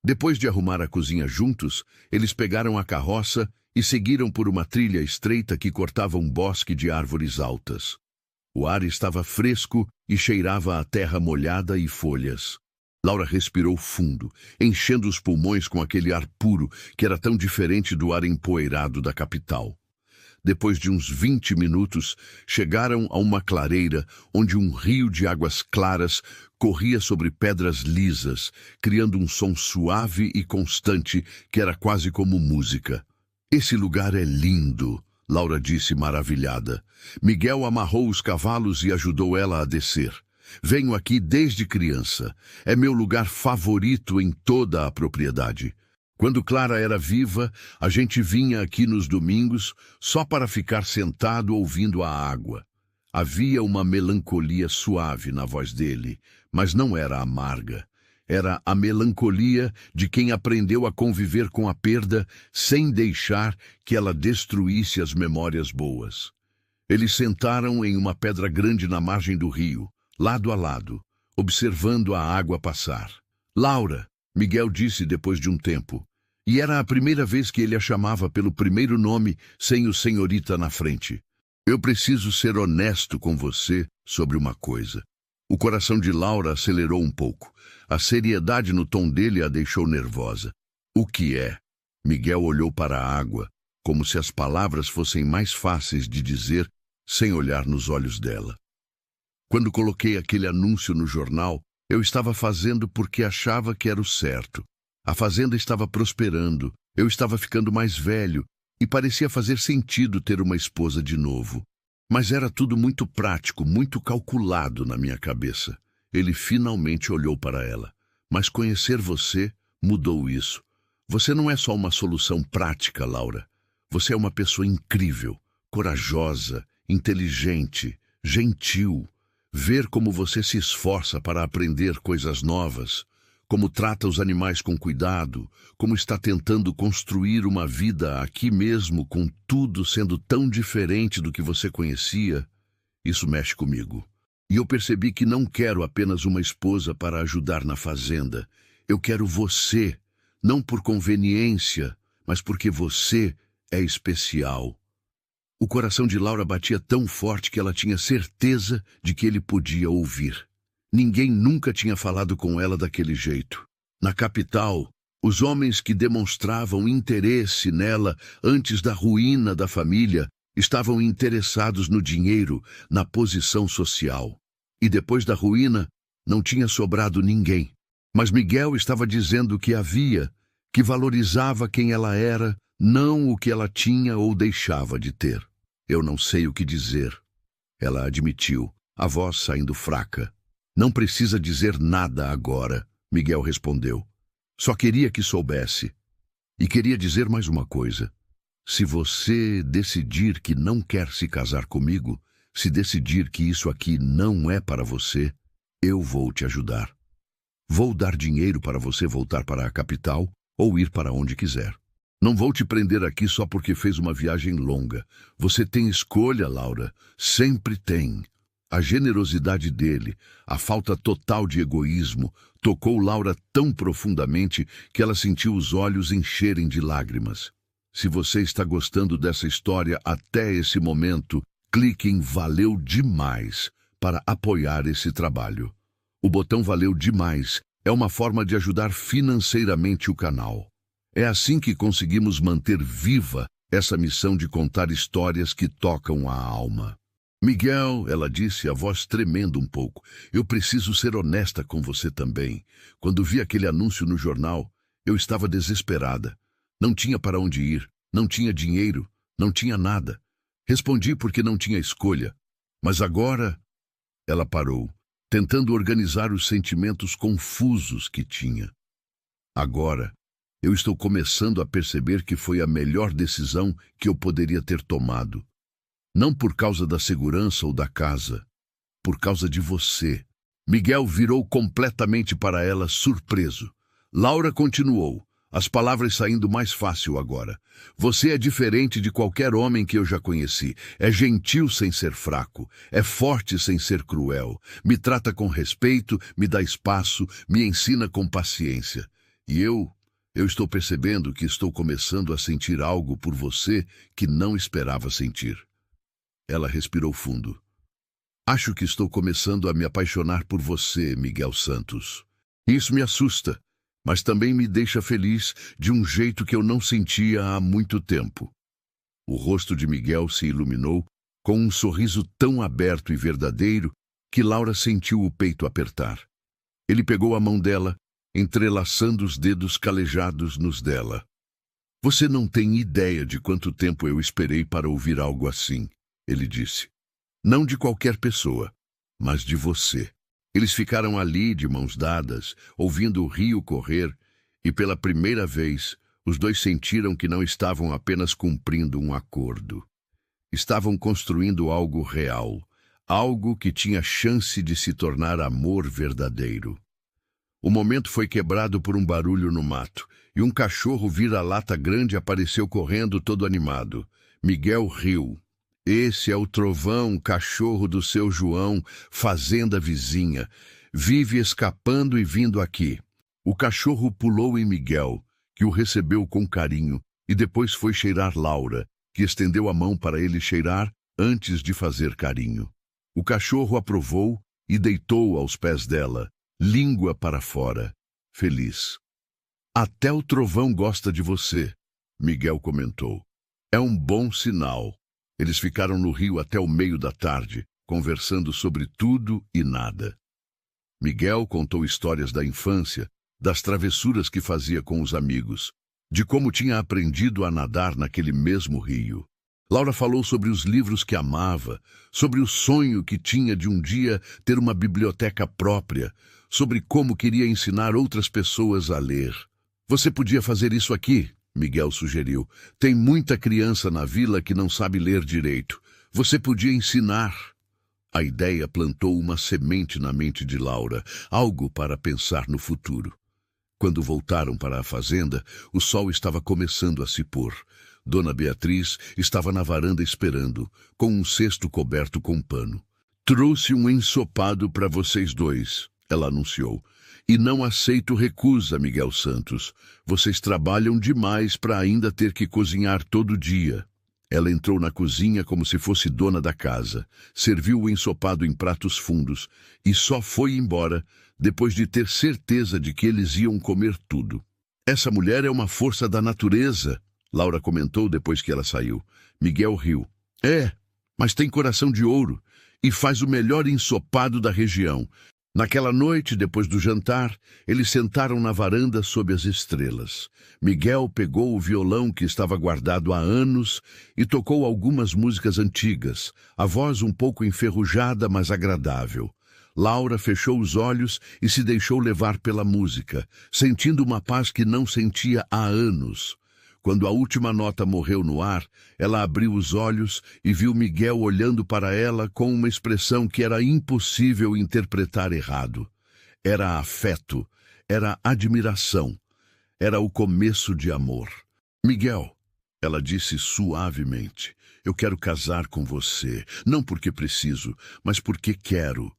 Depois de arrumar a cozinha juntos, eles pegaram a carroça e seguiram por uma trilha estreita que cortava um bosque de árvores altas. O ar estava fresco e cheirava a terra molhada e folhas. Laura respirou fundo, enchendo os pulmões com aquele ar puro que era tão diferente do ar empoeirado da capital. Depois de uns 20 minutos, chegaram a uma clareira onde um rio de águas claras corria sobre pedras lisas, criando um som suave e constante que era quase como música. Esse lugar é lindo, Laura disse maravilhada. Miguel amarrou os cavalos e ajudou ela a descer. Venho aqui desde criança. É meu lugar favorito em toda a propriedade. Quando Clara era viva, a gente vinha aqui nos domingos só para ficar sentado ouvindo a água. Havia uma melancolia suave na voz dele, mas não era amarga. Era a melancolia de quem aprendeu a conviver com a perda sem deixar que ela destruísse as memórias boas. Eles sentaram em uma pedra grande na margem do rio, lado a lado, observando a água passar. Laura, Miguel disse depois de um tempo, e era a primeira vez que ele a chamava pelo primeiro nome sem o senhorita na frente. Eu preciso ser honesto com você sobre uma coisa. O coração de Laura acelerou um pouco. A seriedade no tom dele a deixou nervosa. O que é? Miguel olhou para a água, como se as palavras fossem mais fáceis de dizer sem olhar nos olhos dela. Quando coloquei aquele anúncio no jornal, eu estava fazendo porque achava que era o certo. A fazenda estava prosperando, eu estava ficando mais velho e parecia fazer sentido ter uma esposa de novo. Mas era tudo muito prático, muito calculado na minha cabeça. Ele finalmente olhou para ela. Mas conhecer você mudou isso. Você não é só uma solução prática, Laura. Você é uma pessoa incrível, corajosa, inteligente, gentil. Ver como você se esforça para aprender coisas novas, como trata os animais com cuidado, como está tentando construir uma vida aqui mesmo com tudo sendo tão diferente do que você conhecia, isso mexe comigo. E eu percebi que não quero apenas uma esposa para ajudar na fazenda. Eu quero você, não por conveniência, mas porque você é especial. O coração de Laura batia tão forte que ela tinha certeza de que ele podia ouvir. Ninguém nunca tinha falado com ela daquele jeito. Na capital, os homens que demonstravam interesse nela antes da ruína da família estavam interessados no dinheiro, na posição social. E depois da ruína, não tinha sobrado ninguém. Mas Miguel estava dizendo que havia, que valorizava quem ela era, não o que ela tinha ou deixava de ter. Eu não sei o que dizer, ela admitiu, a voz saindo fraca. Não precisa dizer nada agora, Miguel respondeu. Só queria que soubesse. E queria dizer mais uma coisa. Se você decidir que não quer se casar comigo, se decidir que isso aqui não é para você, eu vou te ajudar. Vou dar dinheiro para você voltar para a capital ou ir para onde quiser. Não vou te prender aqui só porque fez uma viagem longa. Você tem escolha, Laura. Sempre tem. A generosidade dele, a falta total de egoísmo, tocou Laura tão profundamente que ela sentiu os olhos encherem de lágrimas. Se você está gostando dessa história até esse momento, clique em Valeu Demais para apoiar esse trabalho. O botão Valeu Demais é uma forma de ajudar financeiramente o canal. É assim que conseguimos manter viva essa missão de contar histórias que tocam a alma. Miguel, ela disse, a voz tremendo um pouco, eu preciso ser honesta com você também. Quando vi aquele anúncio no jornal, eu estava desesperada. Não tinha para onde ir, não tinha dinheiro, não tinha nada. Respondi porque não tinha escolha. Mas agora, ela parou, tentando organizar os sentimentos confusos que tinha. Agora, eu estou começando a perceber que foi a melhor decisão que eu poderia ter tomado. Não por causa da segurança ou da casa, por causa de você. Miguel virou completamente para ela, surpreso. Laura continuou, as palavras saindo mais fácil agora. Você é diferente de qualquer homem que eu já conheci. É gentil sem ser fraco, é forte sem ser cruel. Me trata com respeito, me dá espaço, me ensina com paciência. E eu estou percebendo que estou começando a sentir algo por você que não esperava sentir. Ela respirou fundo. Acho que estou começando a me apaixonar por você, Miguel Santos. Isso me assusta, mas também me deixa feliz de um jeito que eu não sentia há muito tempo. O rosto de Miguel se iluminou com um sorriso tão aberto e verdadeiro que Laura sentiu o peito apertar. Ele pegou a mão dela, entrelaçando os dedos calejados nos dela. Você não tem ideia de quanto tempo eu esperei para ouvir algo assim, ele disse. Não de qualquer pessoa, mas de você. Eles ficaram ali de mãos dadas, ouvindo o rio correr, e pela primeira vez, os dois sentiram que não estavam apenas cumprindo um acordo. Estavam construindo algo real, algo que tinha chance de se tornar amor verdadeiro. O momento foi quebrado por um barulho no mato, e um cachorro vira-lata grande apareceu correndo todo animado. Miguel riu. Esse é o Trovão, cachorro do seu João, fazenda vizinha. Vive escapando e vindo aqui. O cachorro pulou em Miguel, que o recebeu com carinho, e depois foi cheirar Laura, que estendeu a mão para ele cheirar antes de fazer carinho. O cachorro aprovou e deitou aos pés dela, língua para fora, feliz. Até o Trovão gosta de você, Miguel comentou. É um bom sinal. Eles ficaram no rio até o meio da tarde, conversando sobre tudo e nada. Miguel contou histórias da infância, das travessuras que fazia com os amigos, de como tinha aprendido a nadar naquele mesmo rio. Laura falou sobre os livros que amava, sobre o sonho que tinha de um dia ter uma biblioteca própria, sobre como queria ensinar outras pessoas a ler. Você podia fazer isso aqui, Miguel sugeriu. Tem muita criança na vila que não sabe ler direito. Você podia ensinar. A ideia plantou uma semente na mente de Laura, algo para pensar no futuro. Quando voltaram para a fazenda, o sol estava começando a se pôr. Dona Beatriz estava na varanda esperando, com um cesto coberto com pano. Trouxe um ensopado para vocês dois, ela anunciou. E não aceito recusa, Miguel Santos. Vocês trabalham demais para ainda ter que cozinhar todo dia. Ela entrou na cozinha como se fosse dona da casa, serviu o ensopado em pratos fundos e só foi embora depois de ter certeza de que eles iam comer tudo. Essa mulher é uma força da natureza, Laura comentou depois que ela saiu. Miguel riu. É, mas tem coração de ouro e faz o melhor ensopado da região. Naquela noite, depois do jantar, eles sentaram na varanda sob as estrelas. Miguel pegou o violão que estava guardado há anos e tocou algumas músicas antigas, a voz um pouco enferrujada, mas agradável. Laura fechou os olhos e se deixou levar pela música, sentindo uma paz que não sentia há anos. Quando a última nota morreu no ar, ela abriu os olhos e viu Miguel olhando para ela com uma expressão que era impossível interpretar errado. Era afeto, era admiração, era o começo de amor. Miguel, ela disse suavemente, eu quero casar com você, não porque preciso, mas porque quero.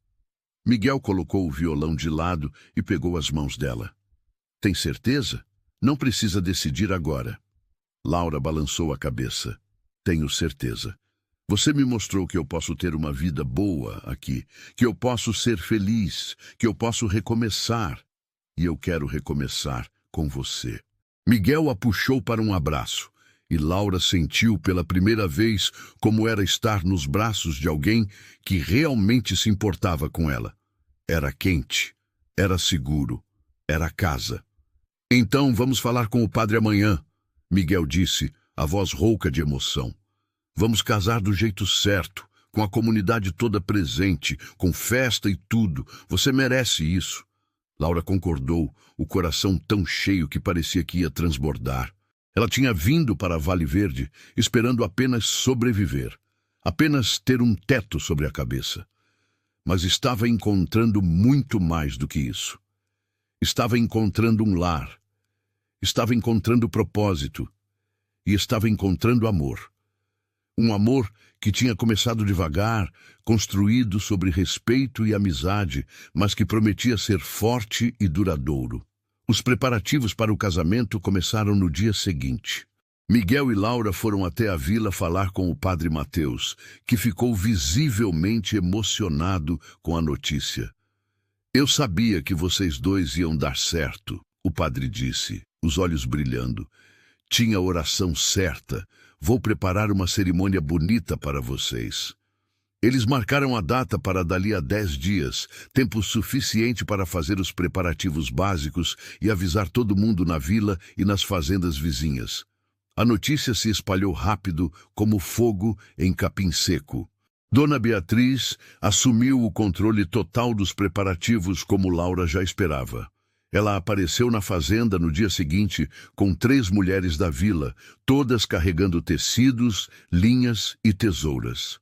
Miguel colocou o violão de lado e pegou as mãos dela. Tem certeza? Não precisa decidir agora. Laura balançou a cabeça. Tenho certeza. Você me mostrou que eu posso ter uma vida boa aqui, que eu posso ser feliz, que eu posso recomeçar. E eu quero recomeçar com você. Miguel a puxou para um abraço, e Laura sentiu pela primeira vez como era estar nos braços de alguém que realmente se importava com ela. Era quente, era seguro, era casa. Então vamos falar com o padre amanhã, Miguel disse, a voz rouca de emoção. Vamos casar do jeito certo, com a comunidade toda presente, com festa e tudo. Você merece isso. Laura concordou, o coração tão cheio que parecia que ia transbordar. Ela tinha vindo para Vale Verde esperando apenas sobreviver, apenas ter um teto sobre a cabeça. Mas estava encontrando muito mais do que isso. Estava encontrando um lar. Estava encontrando propósito e estava encontrando amor. Um amor que tinha começado devagar, construído sobre respeito e amizade, mas que prometia ser forte e duradouro. Os preparativos para o casamento começaram no dia seguinte. Miguel e Laura foram até a vila falar com o padre Mateus, que ficou visivelmente emocionado com a notícia. Eu sabia que vocês dois iam dar certo, o padre disse, os olhos brilhando. Tinha a oração certa. Vou preparar uma cerimônia bonita para vocês. Eles marcaram a data para dali a 10 dias, tempo suficiente para fazer os preparativos básicos e avisar todo mundo na vila e nas fazendas vizinhas. A notícia se espalhou rápido como fogo em capim seco. Dona Beatriz assumiu o controle total dos preparativos como Laura já esperava. Ela apareceu na fazenda no dia seguinte com 3 mulheres da vila, todas carregando tecidos, linhas e tesouras.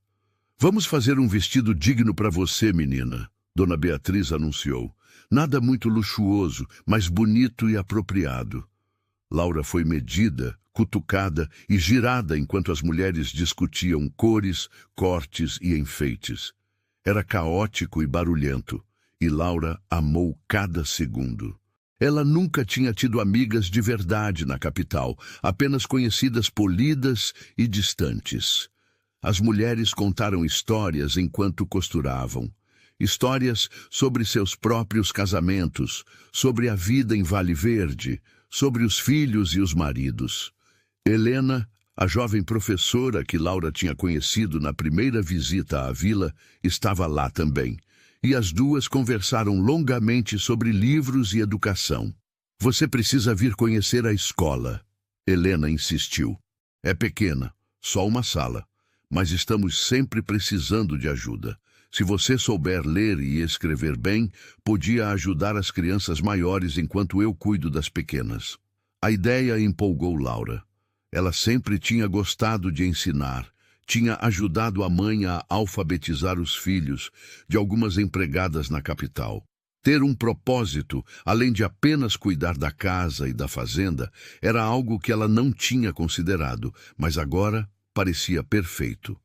Vamos fazer um vestido digno para você, menina, Dona Beatriz anunciou. Nada muito luxuoso, mas bonito e apropriado. Laura foi medida, cutucada e girada enquanto as mulheres discutiam cores, cortes e enfeites. Era caótico e barulhento. E Laura amou cada segundo. Ela nunca tinha tido amigas de verdade na capital, apenas conhecidas polidas e distantes. As mulheres contaram histórias enquanto costuravam. Histórias sobre seus próprios casamentos, sobre a vida em Vale Verde, sobre os filhos e os maridos. Helena, a jovem professora que Laura tinha conhecido na primeira visita à vila, estava lá também. E as duas conversaram longamente sobre livros e educação. Você precisa vir conhecer a escola, Helena insistiu. É pequena, só uma sala, mas estamos sempre precisando de ajuda. Se você souber ler e escrever bem, podia ajudar as crianças maiores enquanto eu cuido das pequenas. A ideia empolgou Laura. Ela sempre tinha gostado de ensinar, tinha ajudado a mãe a alfabetizar os filhos de algumas empregadas na capital. Ter um propósito, além de apenas cuidar da casa e da fazenda, era algo que ela não tinha considerado, mas agora parecia perfeito.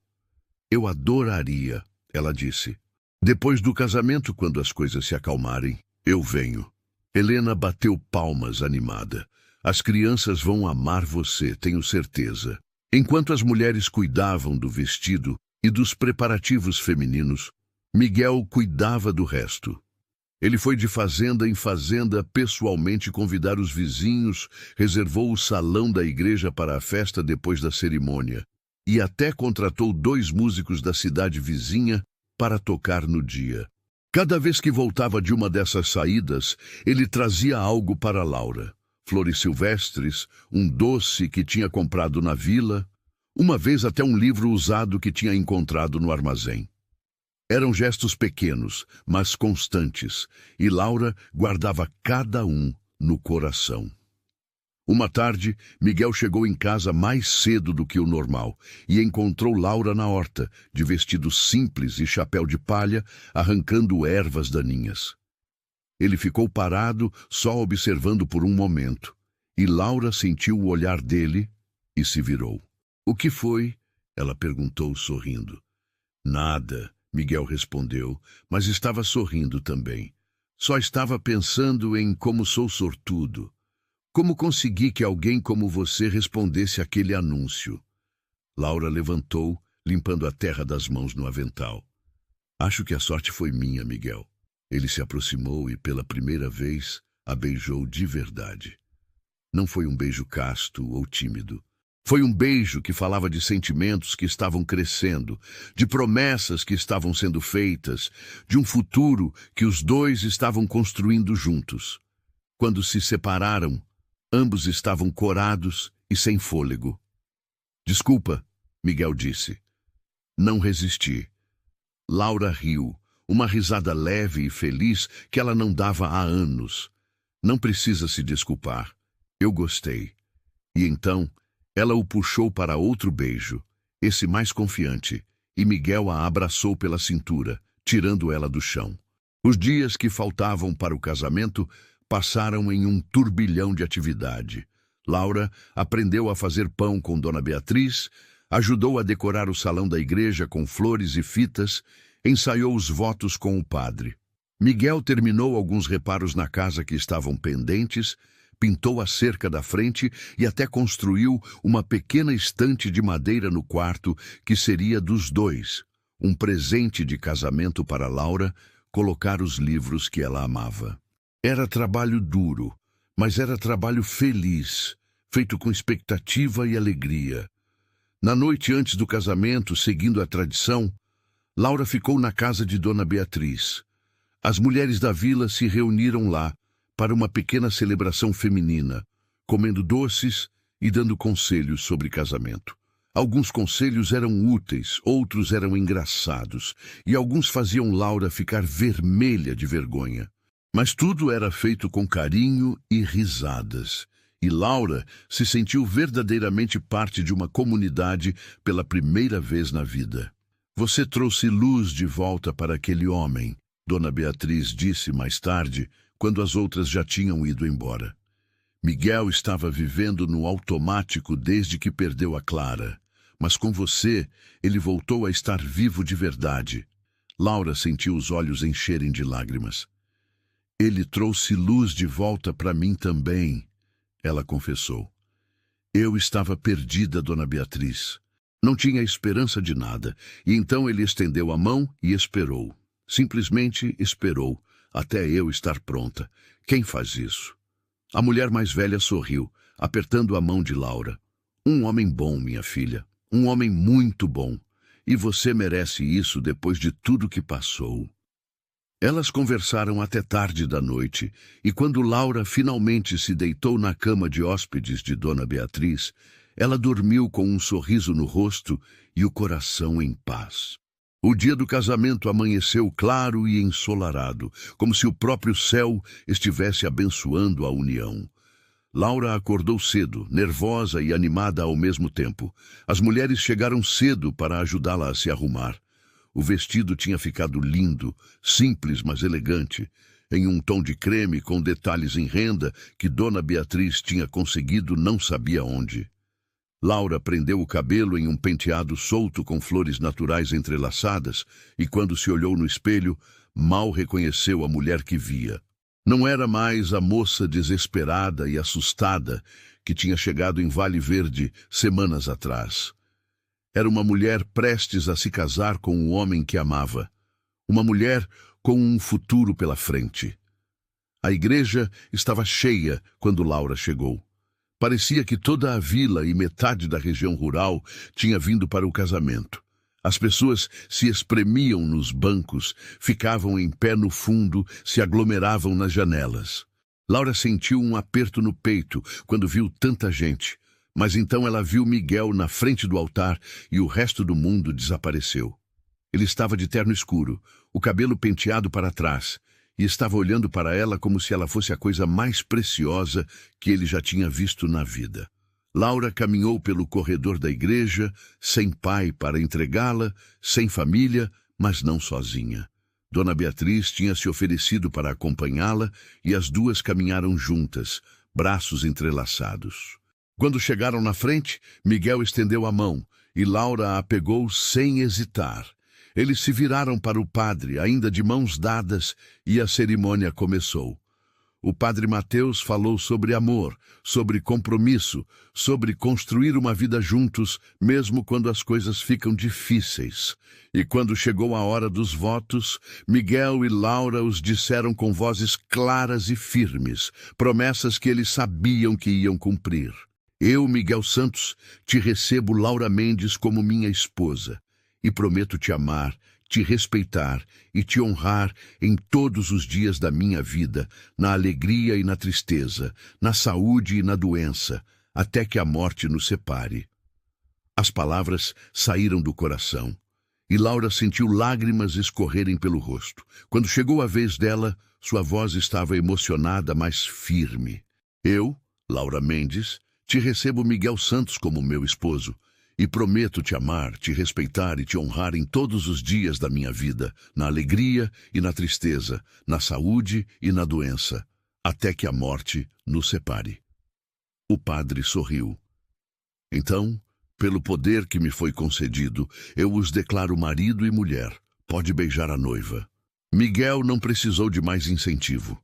Eu adoraria, ela disse. Depois do casamento, quando as coisas se acalmarem, eu venho. Helena bateu palmas animada. As crianças vão amar você, tenho certeza. Enquanto as mulheres cuidavam do vestido e dos preparativos femininos, Miguel cuidava do resto. Ele foi de fazenda em fazenda pessoalmente convidar os vizinhos, reservou o salão da igreja para a festa depois da cerimônia e até contratou 2 músicos da cidade vizinha para tocar no dia. Cada vez que voltava de uma dessas saídas, ele trazia algo para Laura. Flores silvestres, um doce que tinha comprado na vila, uma vez até um livro usado que tinha encontrado no armazém. Eram gestos pequenos, mas constantes, e Laura guardava cada um no coração. Uma tarde, Miguel chegou em casa mais cedo do que o normal e encontrou Laura na horta, de vestido simples e chapéu de palha, arrancando ervas daninhas. Ele ficou parado, só observando por um momento, e Laura sentiu o olhar dele e se virou. — O que foi? Ela perguntou, sorrindo. — Nada, Miguel respondeu, mas estava sorrindo também. Só estava pensando em como sou sortudo. Como consegui que alguém como você respondesse àquele anúncio? Laura levantou, limpando a terra das mãos no avental. Acho que a sorte foi minha, Miguel. Ele se aproximou e, pela primeira vez, a beijou de verdade. Não foi um beijo casto ou tímido. Foi um beijo que falava de sentimentos que estavam crescendo, de promessas que estavam sendo feitas, de um futuro que os dois estavam construindo juntos. Quando se separaram, ambos estavam corados e sem fôlego. — Desculpa, Miguel disse. Não resisti. Laura riu, uma risada leve e feliz que ela não dava há anos. Não precisa se desculpar. Eu gostei. E então, ela o puxou para outro beijo, esse mais confiante, e Miguel a abraçou pela cintura, tirando ela do chão. Os dias que faltavam para o casamento passaram em um turbilhão de atividade. Laura aprendeu a fazer pão com Dona Beatriz, ajudou a decorar o salão da igreja com flores e fitas, ensaiou os votos com o padre. Miguel terminou alguns reparos na casa que estavam pendentes, pintou a cerca da frente e até construiu uma pequena estante de madeira no quarto que seria dos dois, um presente de casamento para Laura, colocar os livros que ela amava. Era trabalho duro, mas era trabalho feliz, feito com expectativa e alegria. Na noite antes do casamento, seguindo a tradição, Laura ficou na casa de Dona Beatriz. As mulheres da vila se reuniram lá para uma pequena celebração feminina, comendo doces e dando conselhos sobre casamento. Alguns conselhos eram úteis, outros eram engraçados, e alguns faziam Laura ficar vermelha de vergonha. Mas tudo era feito com carinho e risadas, e Laura se sentiu verdadeiramente parte de uma comunidade pela primeira vez na vida. Você trouxe luz de volta para aquele homem, Dona Beatriz disse mais tarde, quando as outras já tinham ido embora. Miguel estava vivendo no automático desde que perdeu a Clara, mas com você ele voltou a estar vivo de verdade. Laura sentiu os olhos encherem de lágrimas. Ele trouxe luz de volta para mim também, ela confessou. Eu estava perdida, Dona Beatriz. Não tinha esperança de nada, e então ele estendeu a mão e esperou. Simplesmente esperou, até eu estar pronta. Quem faz isso? A mulher mais velha sorriu, apertando a mão de Laura. Um homem bom, minha filha. Um homem muito bom. E você merece isso depois de tudo que passou. Elas conversaram até tarde da noite, e quando Laura finalmente se deitou na cama de hóspedes de Dona Beatriz, ela dormiu com um sorriso no rosto e o coração em paz. O dia do casamento amanheceu claro e ensolarado, como se o próprio céu estivesse abençoando a união. Laura acordou cedo, nervosa e animada ao mesmo tempo. As mulheres chegaram cedo para ajudá-la a se arrumar. O vestido tinha ficado lindo, simples, mas elegante, em um tom de creme com detalhes em renda que Dona Beatriz tinha conseguido não sabia onde. Laura prendeu o cabelo em um penteado solto com flores naturais entrelaçadas e, quando se olhou no espelho, mal reconheceu a mulher que via. Não era mais a moça desesperada e assustada que tinha chegado em Vale Verde semanas atrás. Era uma mulher prestes a se casar com o homem que amava. Uma mulher com um futuro pela frente. A igreja estava cheia quando Laura chegou. Parecia que toda a vila e metade da região rural tinha vindo para o casamento. As pessoas se espremiam nos bancos, ficavam em pé no fundo, se aglomeravam nas janelas. Laura sentiu um aperto no peito quando viu tanta gente, mas então ela viu Miguel na frente do altar e o resto do mundo desapareceu. Ele estava de terno escuro, o cabelo penteado para trás, e estava olhando para ela como se ela fosse a coisa mais preciosa que ele já tinha visto na vida. Laura caminhou pelo corredor da igreja, sem pai para entregá-la, sem família, mas não sozinha. Dona Beatriz tinha se oferecido para acompanhá-la e as duas caminharam juntas, braços entrelaçados. Quando chegaram na frente, Miguel estendeu a mão e Laura a pegou sem hesitar. Eles se viraram para o padre, ainda de mãos dadas, e a cerimônia começou. O padre Mateus falou sobre amor, sobre compromisso, sobre construir uma vida juntos, mesmo quando as coisas ficam difíceis. E quando chegou a hora dos votos, Miguel e Laura os disseram com vozes claras e firmes, promessas que eles sabiam que iam cumprir. Eu, Miguel Santos, te recebo, Laura Mendes, como minha esposa, e prometo te amar, te respeitar e te honrar em todos os dias da minha vida, na alegria e na tristeza, na saúde e na doença, até que a morte nos separe. As palavras saíram do coração, e Laura sentiu lágrimas escorrerem pelo rosto. Quando chegou a vez dela, sua voz estava emocionada, mas firme. Eu, Laura Mendes, te recebo, Miguel Santos, como meu esposo, e prometo te amar, te respeitar e te honrar em todos os dias da minha vida, na alegria e na tristeza, na saúde e na doença, até que a morte nos separe. O padre sorriu. Então, pelo poder que me foi concedido, eu os declaro marido e mulher. Pode beijar a noiva. Miguel não precisou de mais incentivo.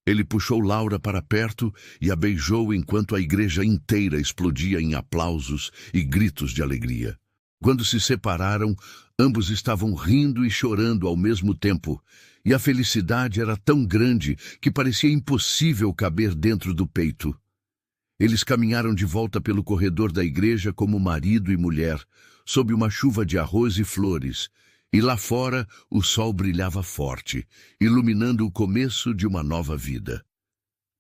Ele puxou Laura para perto e a beijou enquanto a igreja inteira explodia em aplausos e gritos de alegria. Quando se separaram, ambos estavam rindo e chorando ao mesmo tempo, e a felicidade era tão grande que parecia impossível caber dentro do peito. Eles caminharam de volta pelo corredor da igreja como marido e mulher, sob uma chuva de arroz e flores, e lá fora o sol brilhava forte, iluminando o começo de uma nova vida.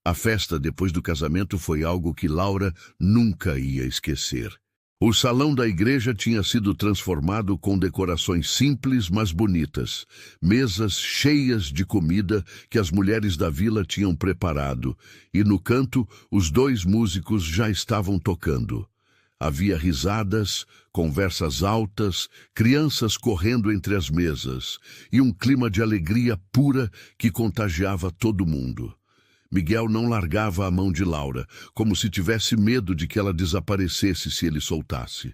A festa depois do casamento foi algo que Laura nunca ia esquecer. O salão da igreja tinha sido transformado com decorações simples, mas bonitas, mesas cheias de comida que as mulheres da vila tinham preparado, e no canto os dois músicos já estavam tocando. Havia risadas, conversas altas, crianças correndo entre as mesas, e um clima de alegria pura que contagiava todo mundo. Miguel não largava a mão de Laura, como se tivesse medo de que ela desaparecesse se ele soltasse.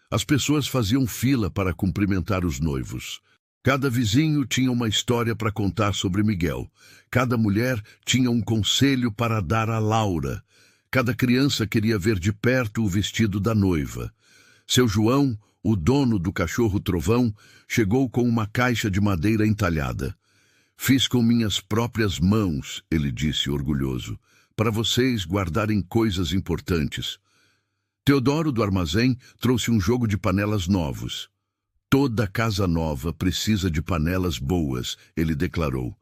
As pessoas faziam fila para cumprimentar os noivos. Cada vizinho tinha uma história para contar sobre Miguel. Cada mulher tinha um conselho para dar a Laura. Cada criança queria ver de perto o vestido da noiva. Seu João, o dono do cachorro Trovão, chegou com uma caixa de madeira entalhada. Fiz com minhas próprias mãos, ele disse orgulhoso, para vocês guardarem coisas importantes. Teodoro do armazém trouxe um jogo de panelas novos. Toda casa nova precisa de panelas boas, ele declarou.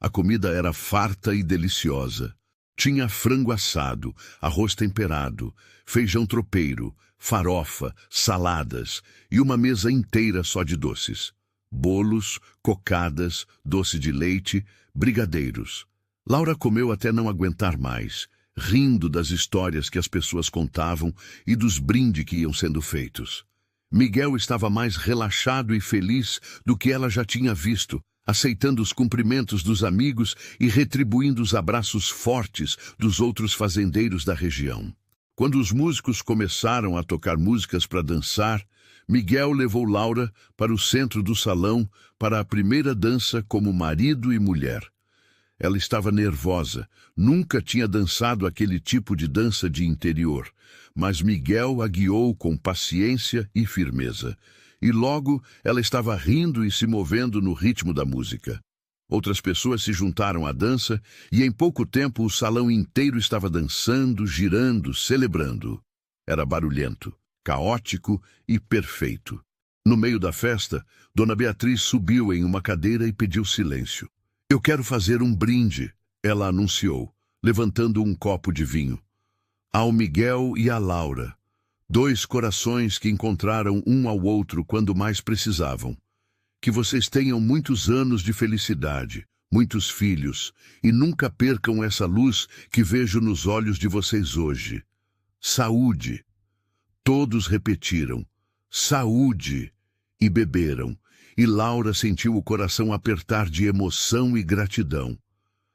A comida era farta e deliciosa. Tinha frango assado, arroz temperado, feijão tropeiro, farofa, saladas e uma mesa inteira só de doces. Bolos, cocadas, doce de leite, brigadeiros. Laura comeu até não aguentar mais. rindo das histórias que as pessoas contavam e dos brindes que iam sendo feitos. Miguel estava mais relaxado e feliz do que ela já tinha visto, aceitando os cumprimentos dos amigos e retribuindo os abraços fortes dos outros fazendeiros da região. Quando os músicos começaram a tocar músicas para dançar, Miguel levou Laura para o centro do salão para a primeira dança como marido e mulher. Ela estava nervosa, nunca tinha dançado aquele tipo de dança de interior, mas Miguel a guiou com paciência e firmeza. E logo ela estava rindo e se movendo no ritmo da música. Outras pessoas se juntaram à dança e em pouco tempo o salão inteiro estava dançando, girando, celebrando. Era barulhento, caótico e perfeito. No meio da festa, Dona Beatriz subiu em uma cadeira e pediu silêncio. "Eu quero fazer um brinde", ela anunciou, levantando um copo de vinho. "Ao Miguel e à Laura, 2 corações que encontraram um ao outro quando mais precisavam. Que vocês tenham muitos anos de felicidade, muitos filhos, e nunca percam essa luz que vejo nos olhos de vocês hoje. Saúde." Todos repetiram, "Saúde", e beberam, e Laura sentiu o coração apertar de emoção e gratidão.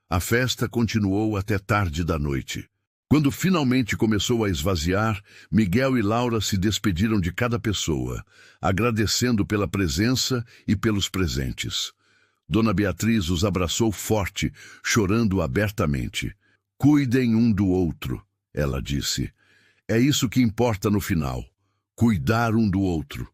A festa continuou até tarde da noite. Quando finalmente começou a esvaziar, Miguel e Laura se despediram de cada pessoa, agradecendo pela presença e pelos presentes. Dona Beatriz os abraçou forte, chorando abertamente. "Cuidem um do outro", ela disse. "É isso que importa no final, cuidar um do outro."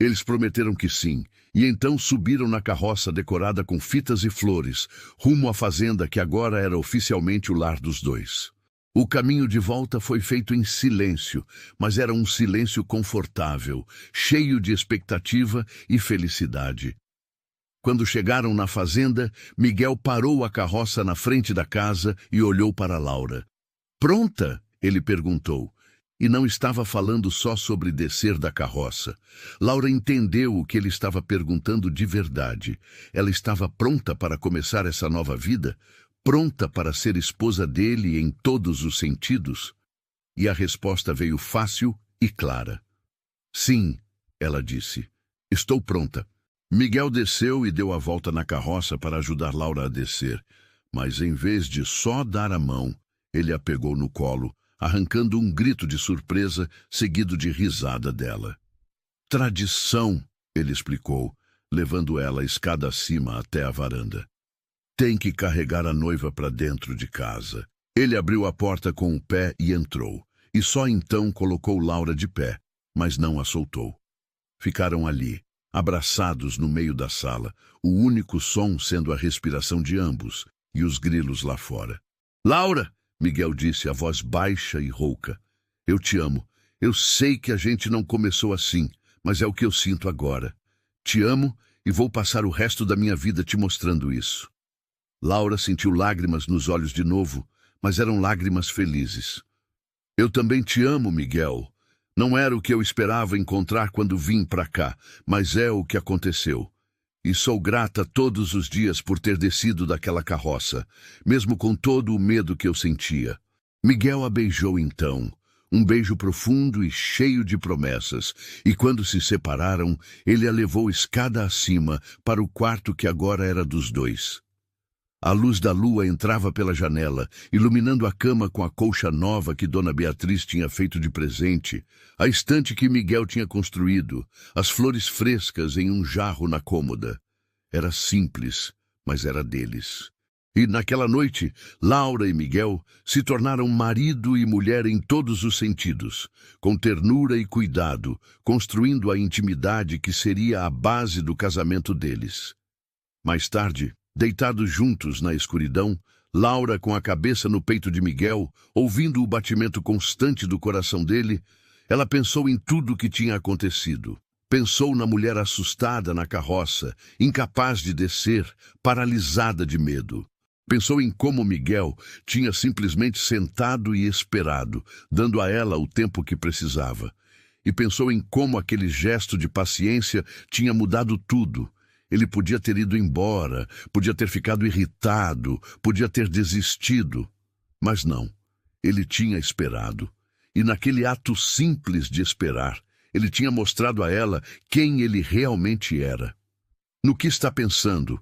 Eles prometeram que sim, e então subiram na carroça decorada com fitas e flores, rumo à fazenda que agora era oficialmente o lar dos dois. O caminho de volta foi feito em silêncio, mas era um silêncio confortável, cheio de expectativa e felicidade. Quando chegaram na fazenda, Miguel parou a carroça na frente da casa e olhou para Laura. "Pronta?" ele perguntou. E não estava falando só sobre descer da carroça. Laura entendeu o que ele estava perguntando de verdade. Ela estava pronta para começar essa nova vida? Pronta para ser esposa dele em todos os sentidos? E a resposta veio fácil e clara. "Sim", ela disse. "Estou pronta." Miguel desceu e deu a volta na carroça para ajudar Laura a descer. Mas em vez de só dar a mão, ele a pegou no colo, arrancando um grito de surpresa, seguido de risada dela. "Tradição", ele explicou, levando ela escada acima até a varanda. "Tem que carregar a noiva para dentro de casa." Ele abriu a porta com o pé e entrou, e só então colocou Laura de pé, mas não a soltou. Ficaram ali, abraçados no meio da sala, o único som sendo a respiração de ambos e os grilos lá fora. "Laura!" Miguel disse, a voz baixa e rouca. "Eu te amo. Eu sei que a gente não começou assim, mas é o que eu sinto agora. Te amo e vou passar o resto da minha vida te mostrando isso." Laura sentiu lágrimas nos olhos de novo, mas eram lágrimas felizes. "Eu também te amo, Miguel. Não era o que eu esperava encontrar quando vim para cá, mas é o que aconteceu. E sou grata todos os dias por ter descido daquela carroça, mesmo com todo o medo que eu sentia." Miguel a beijou então, um beijo profundo e cheio de promessas, e quando se separaram, ele a levou escada acima para o quarto que agora era dos dois. A luz da lua entrava pela janela, iluminando a cama com a colcha nova que Dona Beatriz tinha feito de presente, a estante que Miguel tinha construído, as flores frescas em um jarro na cômoda. Era simples, mas era deles. E naquela noite, Laura e Miguel se tornaram marido e mulher em todos os sentidos, com ternura e cuidado, construindo a intimidade que seria a base do casamento deles. Mais tarde, deitados juntos na escuridão, Laura com a cabeça no peito de Miguel, ouvindo o batimento constante do coração dele, ela pensou em tudo o que tinha acontecido. Pensou na mulher assustada na carroça, incapaz de descer, paralisada de medo. Pensou em como Miguel tinha simplesmente sentado e esperado, dando a ela o tempo que precisava. E pensou em como aquele gesto de paciência tinha mudado tudo. Ele podia ter ido embora, podia ter ficado irritado, podia ter desistido. Mas não. Ele tinha esperado. E naquele ato simples de esperar, ele tinha mostrado a ela quem ele realmente era. No que está pensando?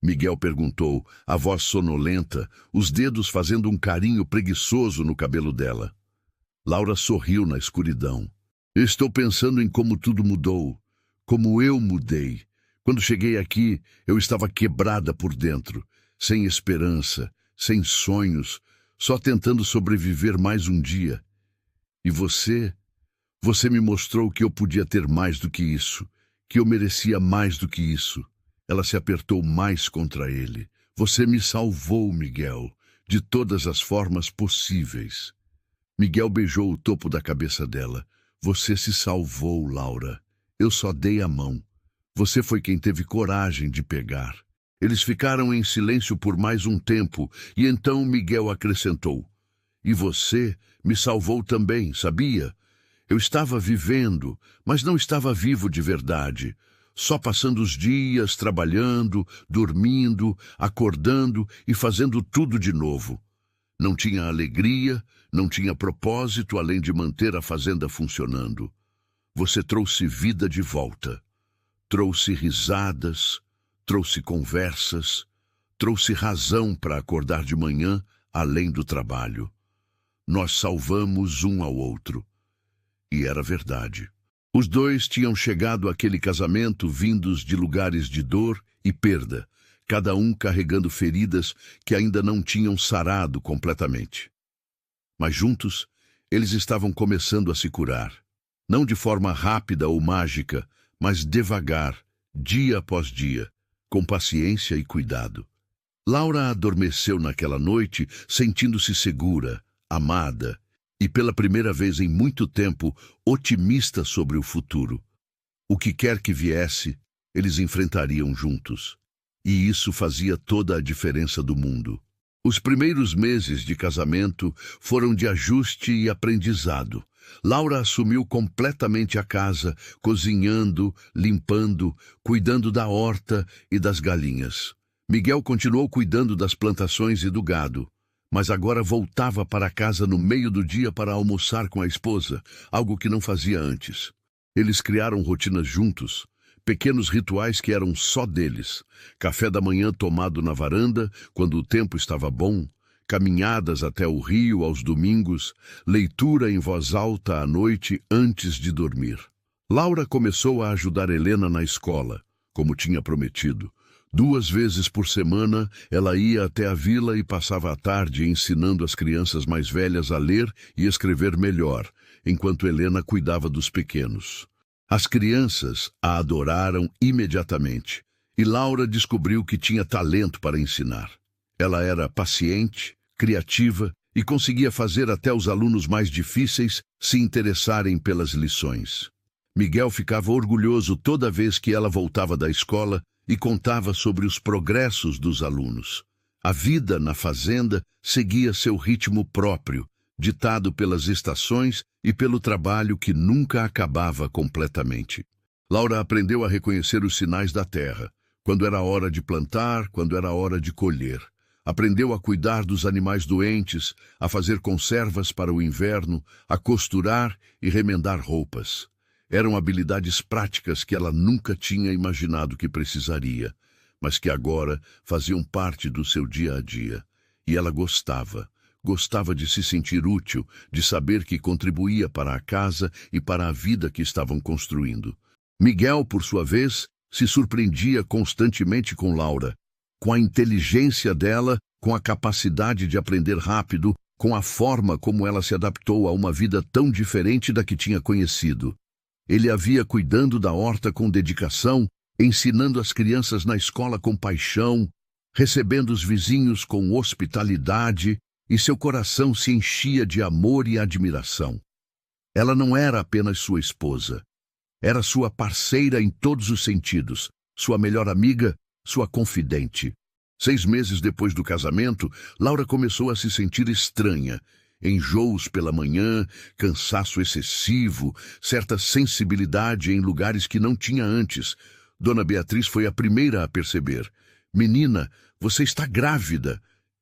Miguel perguntou, a voz sonolenta, os dedos fazendo um carinho preguiçoso no cabelo dela. Laura sorriu na escuridão. Estou pensando em como tudo mudou, como eu mudei. Quando cheguei aqui, eu estava quebrada por dentro, sem esperança, sem sonhos, só tentando sobreviver mais um dia. E você me mostrou que eu podia ter mais do que isso, que eu merecia mais do que isso. Ela se apertou mais contra ele. Você me salvou, Miguel, de todas as formas possíveis. Miguel beijou o topo da cabeça dela. Você se salvou, Laura. Eu só dei a mão. Você foi quem teve coragem de pegar. Eles ficaram em silêncio por mais um tempo, e então Miguel acrescentou. E você me salvou também, sabia? Eu estava vivendo, mas não estava vivo de verdade. Só passando os dias, trabalhando, dormindo, acordando e fazendo tudo de novo. Não tinha alegria, não tinha propósito além de manter a fazenda funcionando. Você trouxe vida de volta. Trouxe risadas, trouxe conversas, trouxe razão para acordar de manhã além do trabalho. Nós salvamos um ao outro. E era verdade. Os dois tinham chegado àquele casamento vindos de lugares de dor e perda, cada um carregando feridas que ainda não tinham sarado completamente. Mas juntos, eles estavam começando a se curar. Não de forma rápida ou mágica, mas devagar, dia após dia, com paciência e cuidado. Laura adormeceu naquela noite, sentindo-se segura, amada, e pela primeira vez em muito tempo, otimista sobre o futuro. O que quer que viesse, eles enfrentariam juntos. E isso fazia toda a diferença do mundo. Os primeiros meses de casamento foram de ajuste e aprendizado. Laura assumiu completamente a casa, cozinhando, limpando, cuidando da horta e das galinhas. Miguel continuou cuidando das plantações e do gado, mas agora voltava para casa no meio do dia para almoçar com a esposa, algo que não fazia antes. Eles criaram rotinas juntos, pequenos rituais que eram só deles. Café da manhã tomado na varanda, quando o tempo estava bom, caminhadas até o rio aos domingos, leitura em voz alta à noite antes de dormir. Laura começou a ajudar Helena na escola, como tinha prometido. 2 vezes por semana, ela ia até a vila e passava a tarde ensinando as crianças mais velhas a ler e escrever melhor, enquanto Helena cuidava dos pequenos. As crianças a adoraram imediatamente, e Laura descobriu que tinha talento para ensinar. Ela era paciente, criativa e conseguia fazer até os alunos mais difíceis se interessarem pelas lições. Miguel ficava orgulhoso toda vez que ela voltava da escola e contava sobre os progressos dos alunos. A vida na fazenda seguia seu ritmo próprio, ditado pelas estações e pelo trabalho que nunca acabava completamente. Laura aprendeu a reconhecer os sinais da terra, quando era hora de plantar, quando era hora de colher. Aprendeu a cuidar dos animais doentes, a fazer conservas para o inverno, a costurar e remendar roupas. Eram habilidades práticas que ela nunca tinha imaginado que precisaria, mas que agora faziam parte do seu dia a dia. E ela gostava de se sentir útil, de saber que contribuía para a casa e para a vida que estavam construindo. Miguel, por sua vez, se surpreendia constantemente com Laura, com a inteligência dela, com a capacidade de aprender rápido, com a forma como ela se adaptou a uma vida tão diferente da que tinha conhecido. Ele a via cuidando da horta com dedicação, ensinando as crianças na escola com paixão, recebendo os vizinhos com hospitalidade, e seu coração se enchia de amor e admiração. Ela não era apenas sua esposa. Era sua parceira em todos os sentidos, sua melhor amiga, sua confidente. 6 meses depois do casamento, Laura começou a se sentir estranha. Enjoos pela manhã, cansaço excessivo, certa sensibilidade em lugares que não tinha antes. Dona Beatriz foi a primeira a perceber. "Menina, você está grávida."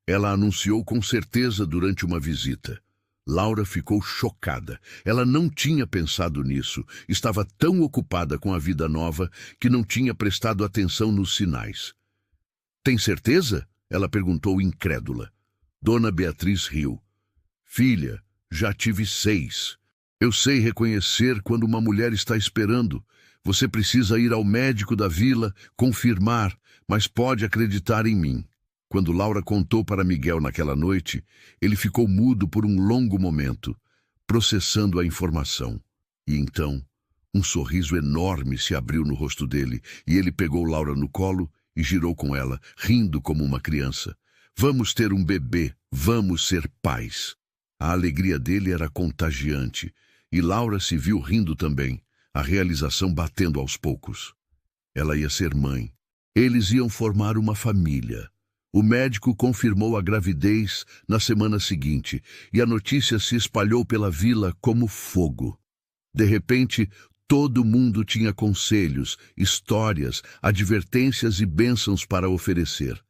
Ela anunciou com certeza durante uma visita. Laura ficou chocada. Ela não tinha pensado nisso. Estava tão ocupada com a vida nova que não tinha prestado atenção nos sinais. Tem certeza? Ela perguntou incrédula. Dona Beatriz riu. Filha, já tive 6. Eu sei reconhecer quando uma mulher está esperando. Você precisa ir ao médico da vila, confirmar, mas pode acreditar em mim. Quando Laura contou para Miguel naquela noite, ele ficou mudo por um longo momento, processando a informação. E então, um sorriso enorme se abriu no rosto dele, e ele pegou Laura no colo e girou com ela, rindo como uma criança. Vamos ter um bebê, vamos ser pais. A alegria dele era contagiante, e Laura se viu rindo também, a realização batendo aos poucos. Ela ia ser mãe. Eles iam formar uma família. O médico confirmou a gravidez na semana seguinte, e a notícia se espalhou pela vila como fogo. De repente, todo mundo tinha conselhos, histórias, advertências e bênçãos para oferecer.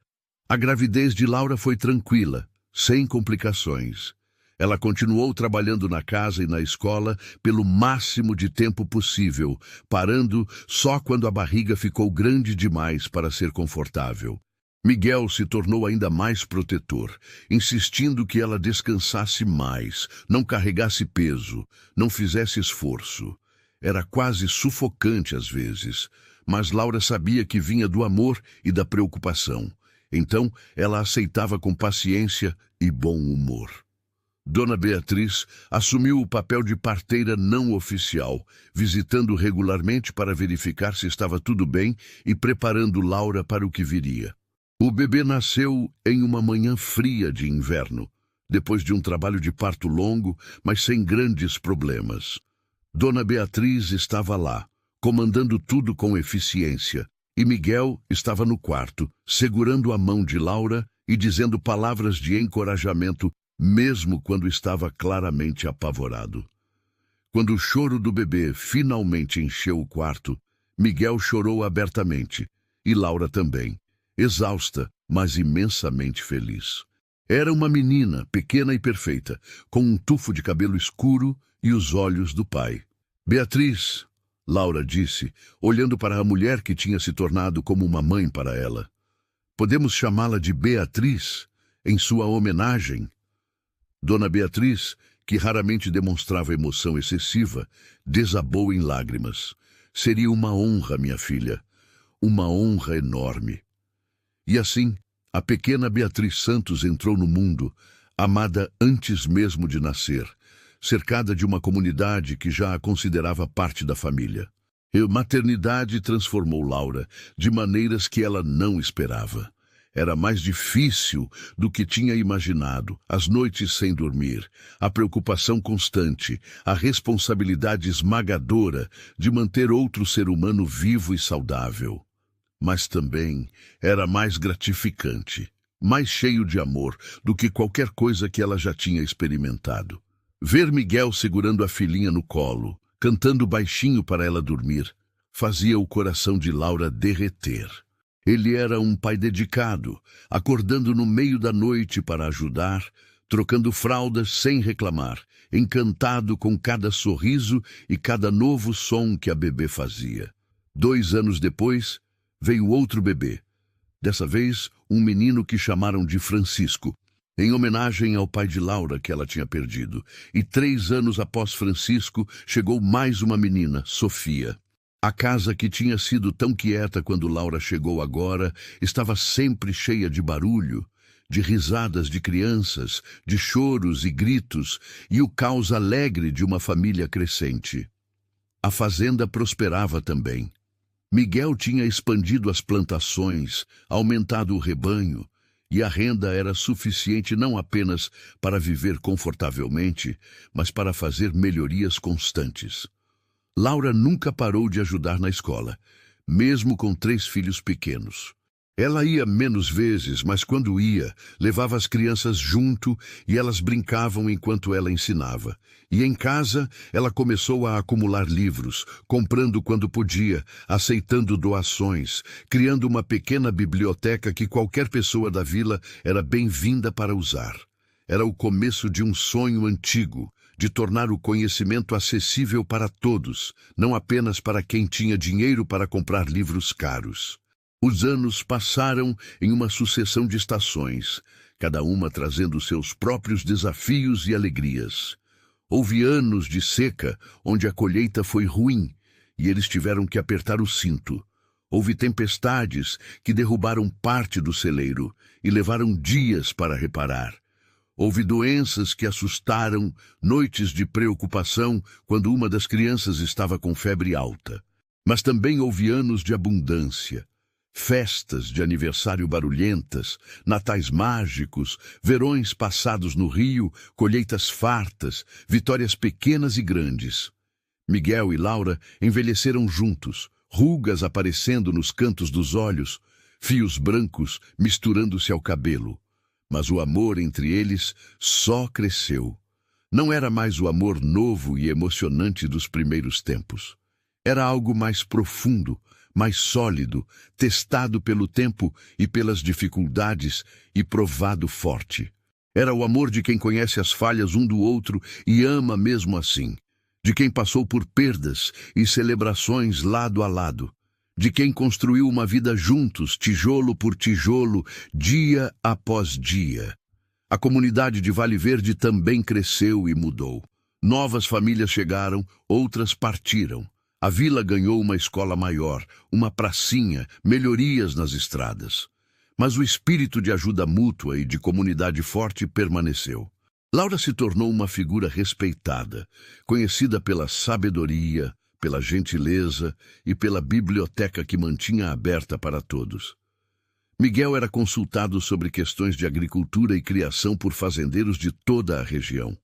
A gravidez de Laura foi tranquila, sem complicações. Ela continuou trabalhando na casa e na escola pelo máximo de tempo possível, parando só quando a barriga ficou grande demais para ser confortável. Miguel se tornou ainda mais protetor, insistindo que ela descansasse mais, não carregasse peso, não fizesse esforço. Era quase sufocante às vezes, mas Laura sabia que vinha do amor e da preocupação. Então, ela aceitava com paciência e bom humor. Dona Beatriz assumiu o papel de parteira não oficial, visitando regularmente para verificar se estava tudo bem e preparando Laura para o que viria. O bebê nasceu em uma manhã fria de inverno, depois de um trabalho de parto longo, mas sem grandes problemas. Dona Beatriz estava lá, comandando tudo com eficiência, e Miguel estava no quarto, segurando a mão de Laura e dizendo palavras de encorajamento, mesmo quando estava claramente apavorado. Quando o choro do bebê finalmente encheu o quarto, Miguel chorou abertamente, e Laura também, exausta, mas imensamente feliz. Era uma menina, pequena e perfeita, com um tufo de cabelo escuro e os olhos do pai. Beatriz, Laura disse, olhando para a mulher que tinha se tornado como uma mãe para ela. Podemos chamá-la de Beatriz, em sua homenagem? Dona Beatriz, que raramente demonstrava emoção excessiva, desabou em lágrimas. Seria uma honra, minha filha, uma honra enorme. E assim, a pequena Beatriz Santos entrou no mundo, amada antes mesmo de nascer, cercada de uma comunidade que já a considerava parte da família. A maternidade transformou Laura de maneiras que ela não esperava. Era mais difícil do que tinha imaginado, as noites sem dormir, a preocupação constante, a responsabilidade esmagadora de manter outro ser humano vivo e saudável. Mas também era mais gratificante, mais cheio de amor do que qualquer coisa que ela já tinha experimentado. Ver Miguel segurando a filhinha no colo, cantando baixinho para ela dormir, fazia o coração de Laura derreter. Ele era um pai dedicado, acordando no meio da noite para ajudar, trocando fraldas sem reclamar, encantado com cada sorriso e cada novo som que a bebê fazia. 2 anos depois, veio outro bebê. Dessa vez, um menino que chamaram de Francisco, em homenagem ao pai de Laura que ela tinha perdido. E 3 anos após Francisco, chegou mais uma menina, Sofia. A casa que tinha sido tão quieta quando Laura chegou agora estava sempre cheia de barulho, de risadas de crianças, de choros e gritos, e o caos alegre de uma família crescente. A fazenda prosperava também. Miguel tinha expandido as plantações, aumentado o rebanho, e a renda era suficiente não apenas para viver confortavelmente, mas para fazer melhorias constantes. Laura nunca parou de ajudar na escola, mesmo com 3 filhos pequenos. Ela ia menos vezes, mas quando ia, levava as crianças junto e elas brincavam enquanto ela ensinava. E em casa, ela começou a acumular livros, comprando quando podia, aceitando doações, criando uma pequena biblioteca que qualquer pessoa da vila era bem-vinda para usar. Era o começo de um sonho antigo, de tornar o conhecimento acessível para todos, não apenas para quem tinha dinheiro para comprar livros caros. Os anos passaram em uma sucessão de estações, cada uma trazendo seus próprios desafios e alegrias. Houve anos de seca, onde a colheita foi ruim, e eles tiveram que apertar o cinto. Houve tempestades que derrubaram parte do celeiro e levaram dias para reparar. Houve doenças que assustaram, noites de preocupação quando uma das crianças estava com febre alta. Mas também houve anos de abundância. Festas de aniversário barulhentas, natais mágicos, verões passados no rio, colheitas fartas, vitórias pequenas e grandes. Miguel e Laura envelheceram juntos, rugas aparecendo nos cantos dos olhos, fios brancos misturando-se ao cabelo. Mas o amor entre eles só cresceu. Não era mais o amor novo e emocionante dos primeiros tempos. Era algo mais profundo, mais sólido, testado pelo tempo e pelas dificuldades e provado forte. Era o amor de quem conhece as falhas um do outro e ama mesmo assim, de quem passou por perdas e celebrações lado a lado, de quem construiu uma vida juntos, tijolo por tijolo, dia após dia. A comunidade de Vale Verde também cresceu e mudou. Novas famílias chegaram, outras partiram. A vila ganhou uma escola maior, uma pracinha, melhorias nas estradas. Mas o espírito de ajuda mútua e de comunidade forte permaneceu. Laura se tornou uma figura respeitada, conhecida pela sabedoria, pela gentileza e pela biblioteca que mantinha aberta para todos. Miguel era consultado sobre questões de agricultura e criação por fazendeiros de toda a região.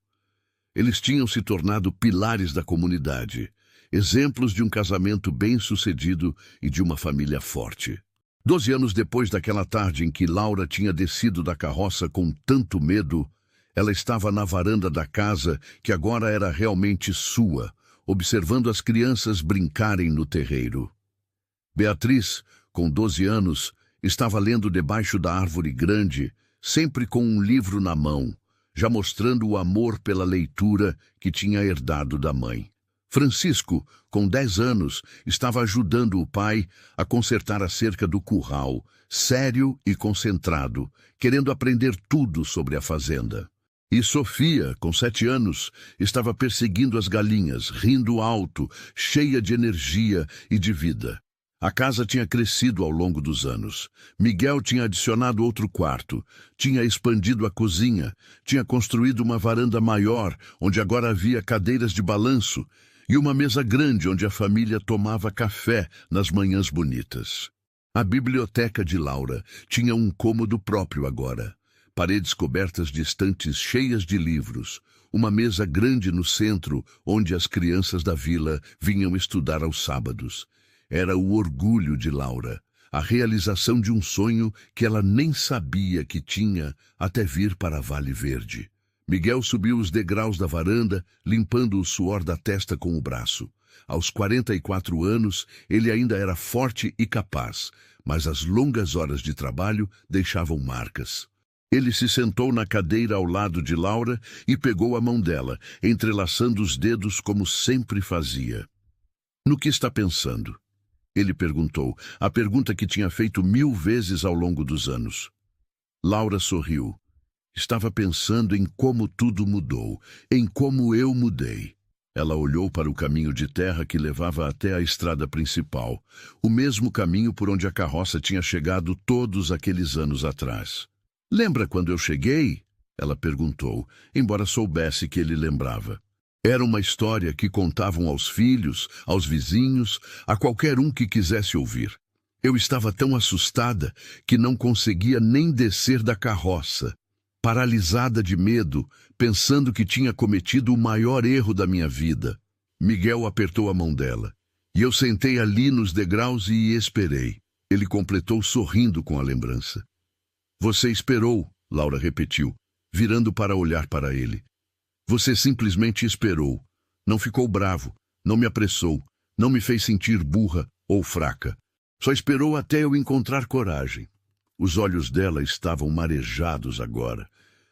Eles tinham se tornado pilares da comunidade, exemplos de um casamento bem-sucedido e de uma família forte. 12 anos depois daquela tarde em que Laura tinha descido da carroça com tanto medo, ela estava na varanda da casa que agora era realmente sua, observando as crianças brincarem no terreiro. Beatriz, com 12 anos, estava lendo debaixo da árvore grande, sempre com um livro na mão, já mostrando o amor pela leitura que tinha herdado da mãe. Francisco, com 10 anos, estava ajudando o pai a consertar a cerca do curral, sério e concentrado, querendo aprender tudo sobre a fazenda. E Sofia, com 7 anos, estava perseguindo as galinhas, rindo alto, cheia de energia e de vida. A casa tinha crescido ao longo dos anos. Miguel tinha adicionado outro quarto, tinha expandido a cozinha, tinha construído uma varanda maior, onde agora havia cadeiras de balanço, e uma mesa grande onde a família tomava café nas manhãs bonitas. A biblioteca de Laura tinha um cômodo próprio agora. Paredes cobertas de estantes cheias de livros, uma mesa grande no centro onde as crianças da vila vinham estudar aos sábados. Era o orgulho de Laura, a realização de um sonho que ela nem sabia que tinha até vir para Vale Verde. Miguel subiu os degraus da varanda, limpando o suor da testa com o braço. Aos 44 anos, ele ainda era forte e capaz, mas as longas horas de trabalho deixavam marcas. Ele se sentou na cadeira ao lado de Laura e pegou a mão dela, entrelaçando os dedos como sempre fazia. "No que está pensando?" Ele perguntou, a pergunta que tinha feito 1000 vezes ao longo dos anos. Laura sorriu. Estava pensando em como tudo mudou, em como eu mudei. Ela olhou para o caminho de terra que levava até a estrada principal, o mesmo caminho por onde a carroça tinha chegado todos aqueles anos atrás. "Lembra quando eu cheguei?" Ela perguntou, embora soubesse que ele lembrava. Era uma história que contavam aos filhos, aos vizinhos, a qualquer um que quisesse ouvir. Eu estava tão assustada que não conseguia nem descer da carroça. Paralisada de medo, pensando que tinha cometido o maior erro da minha vida. Miguel apertou a mão dela, e eu sentei ali nos degraus e esperei. Ele completou sorrindo com a lembrança. Você esperou, Laura repetiu, virando para olhar para ele. Você simplesmente esperou. Não ficou bravo, não me apressou, não me fez sentir burra ou fraca. Só esperou até eu encontrar coragem. Os olhos dela estavam marejados agora.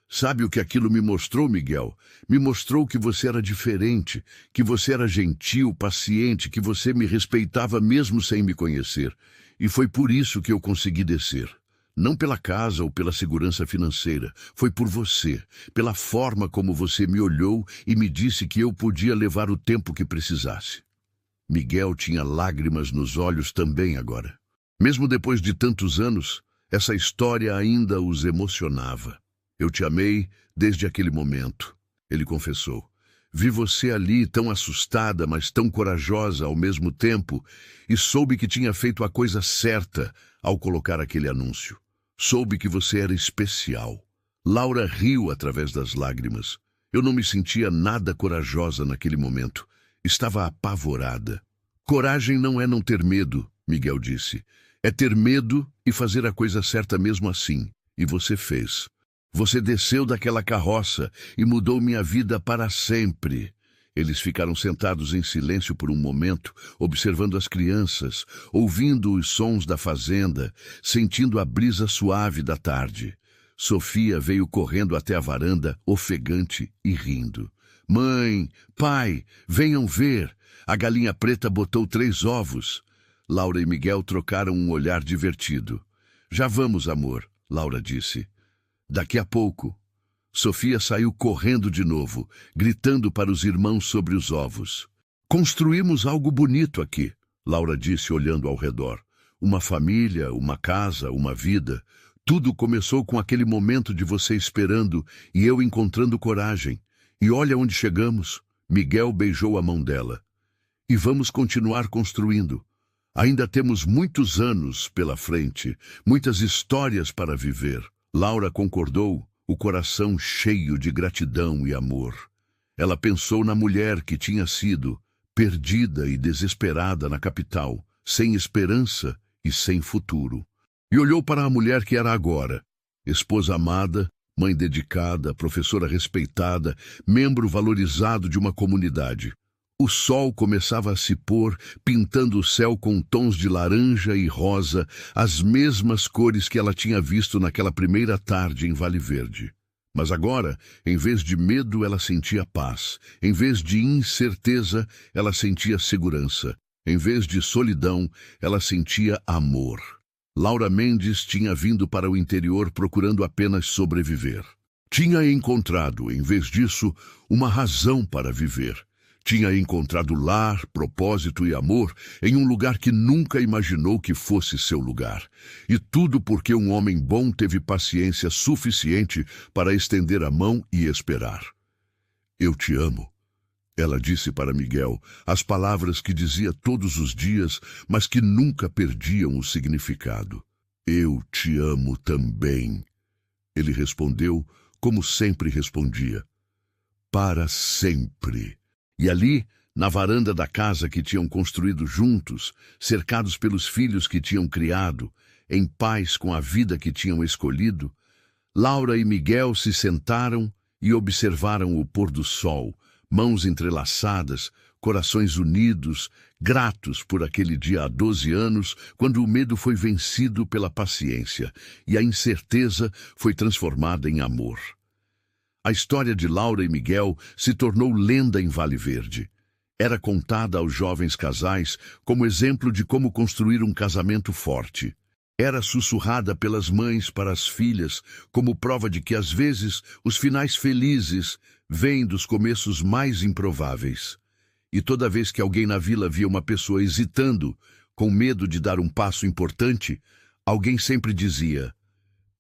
Sabe o que aquilo me mostrou, Miguel? Me mostrou que você era diferente, que você era gentil, paciente, que você me respeitava mesmo sem me conhecer. E foi por isso que eu consegui descer. Não pela casa ou pela segurança financeira. Foi por você, pela forma como você me olhou e me disse que eu podia levar o tempo que precisasse. Miguel tinha lágrimas nos olhos também agora. Mesmo depois de tantos anos, essa história ainda os emocionava. Eu te amei desde aquele momento, ele confessou. Vi você ali tão assustada, mas tão corajosa ao mesmo tempo, e soube que tinha feito a coisa certa ao colocar aquele anúncio. Soube que você era especial. Laura riu através das lágrimas. Eu não me sentia nada corajosa naquele momento. Estava apavorada. Coragem não é não ter medo, Miguel disse. É ter medo e fazer a coisa certa mesmo assim. E você fez. Você desceu daquela carroça e mudou minha vida para sempre. Eles ficaram sentados em silêncio por um momento, observando as crianças, ouvindo os sons da fazenda, sentindo a brisa suave da tarde. Sofia veio correndo até a varanda, ofegante e rindo. Mãe, pai, venham ver. A galinha preta botou 3 ovos. Laura e Miguel trocaram um olhar divertido. Já vamos, amor, Laura disse. Daqui a pouco. Sofia saiu correndo de novo, gritando para os irmãos sobre os ovos. Construímos algo bonito aqui, Laura disse olhando ao redor. Uma família, uma casa, uma vida. Tudo começou com aquele momento de você esperando e eu encontrando coragem. E olha onde chegamos. Miguel beijou a mão dela. E vamos continuar construindo. Ainda temos muitos anos pela frente, muitas histórias para viver. Laura concordou, o coração cheio de gratidão e amor. Ela pensou na mulher que tinha sido, perdida e desesperada na capital, sem esperança e sem futuro. E olhou para a mulher que era agora, esposa amada, mãe dedicada, professora respeitada, membro valorizado de uma comunidade. O sol começava a se pôr, pintando o céu com tons de laranja e rosa, as mesmas cores que ela tinha visto naquela primeira tarde em Vale Verde. Mas agora, em vez de medo, ela sentia paz. Em vez de incerteza, ela sentia segurança. Em vez de solidão, ela sentia amor. Laura Mendes tinha vindo para o interior procurando apenas sobreviver. Tinha encontrado, em vez disso, uma razão para viver. Tinha encontrado lar, propósito e amor em um lugar que nunca imaginou que fosse seu lugar. E tudo porque um homem bom teve paciência suficiente para estender a mão e esperar. Eu te amo, ela disse para Miguel, as palavras que dizia todos os dias, mas que nunca perdiam o significado. Eu te amo também. Ele respondeu, como sempre respondia. Para sempre. E ali, na varanda da casa que tinham construído juntos, cercados pelos filhos que tinham criado, em paz com a vida que tinham escolhido, Laura e Miguel se sentaram e observaram o pôr do sol, mãos entrelaçadas, corações unidos, gratos por aquele dia há 12 anos, quando o medo foi vencido pela paciência e a incerteza foi transformada em amor. A história de Laura e Miguel se tornou lenda em Vale Verde. Era contada aos jovens casais como exemplo de como construir um casamento forte. Era sussurrada pelas mães para as filhas como prova de que, às vezes, os finais felizes vêm dos começos mais improváveis. E toda vez que alguém na vila via uma pessoa hesitando, com medo de dar um passo importante, alguém sempre dizia: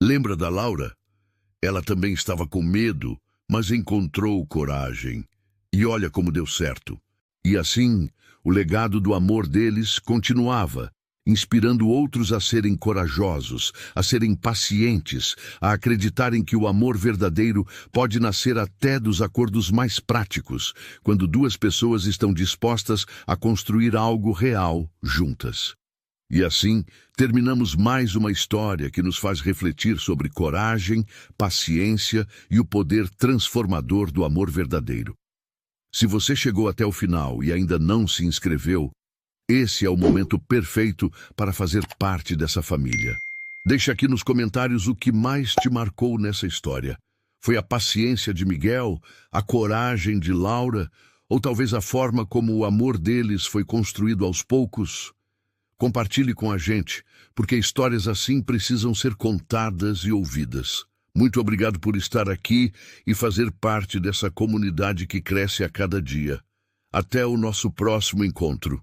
"Lembra da Laura? Ela também estava com medo, mas encontrou coragem. E olha como deu certo." E assim, o legado do amor deles continuava, inspirando outros a serem corajosos, a serem pacientes, a acreditarem que o amor verdadeiro pode nascer até dos acordos mais práticos, quando 2 pessoas estão dispostas a construir algo real juntas. E assim, terminamos mais uma história que nos faz refletir sobre coragem, paciência e o poder transformador do amor verdadeiro. Se você chegou até o final e ainda não se inscreveu, esse é o momento perfeito para fazer parte dessa família. Deixe aqui nos comentários o que mais te marcou nessa história. Foi a paciência de Miguel, a coragem de Laura, ou talvez a forma como o amor deles foi construído aos poucos? Compartilhe com a gente, porque histórias assim precisam ser contadas e ouvidas. Muito obrigado por estar aqui e fazer parte dessa comunidade que cresce a cada dia. Até o nosso próximo encontro.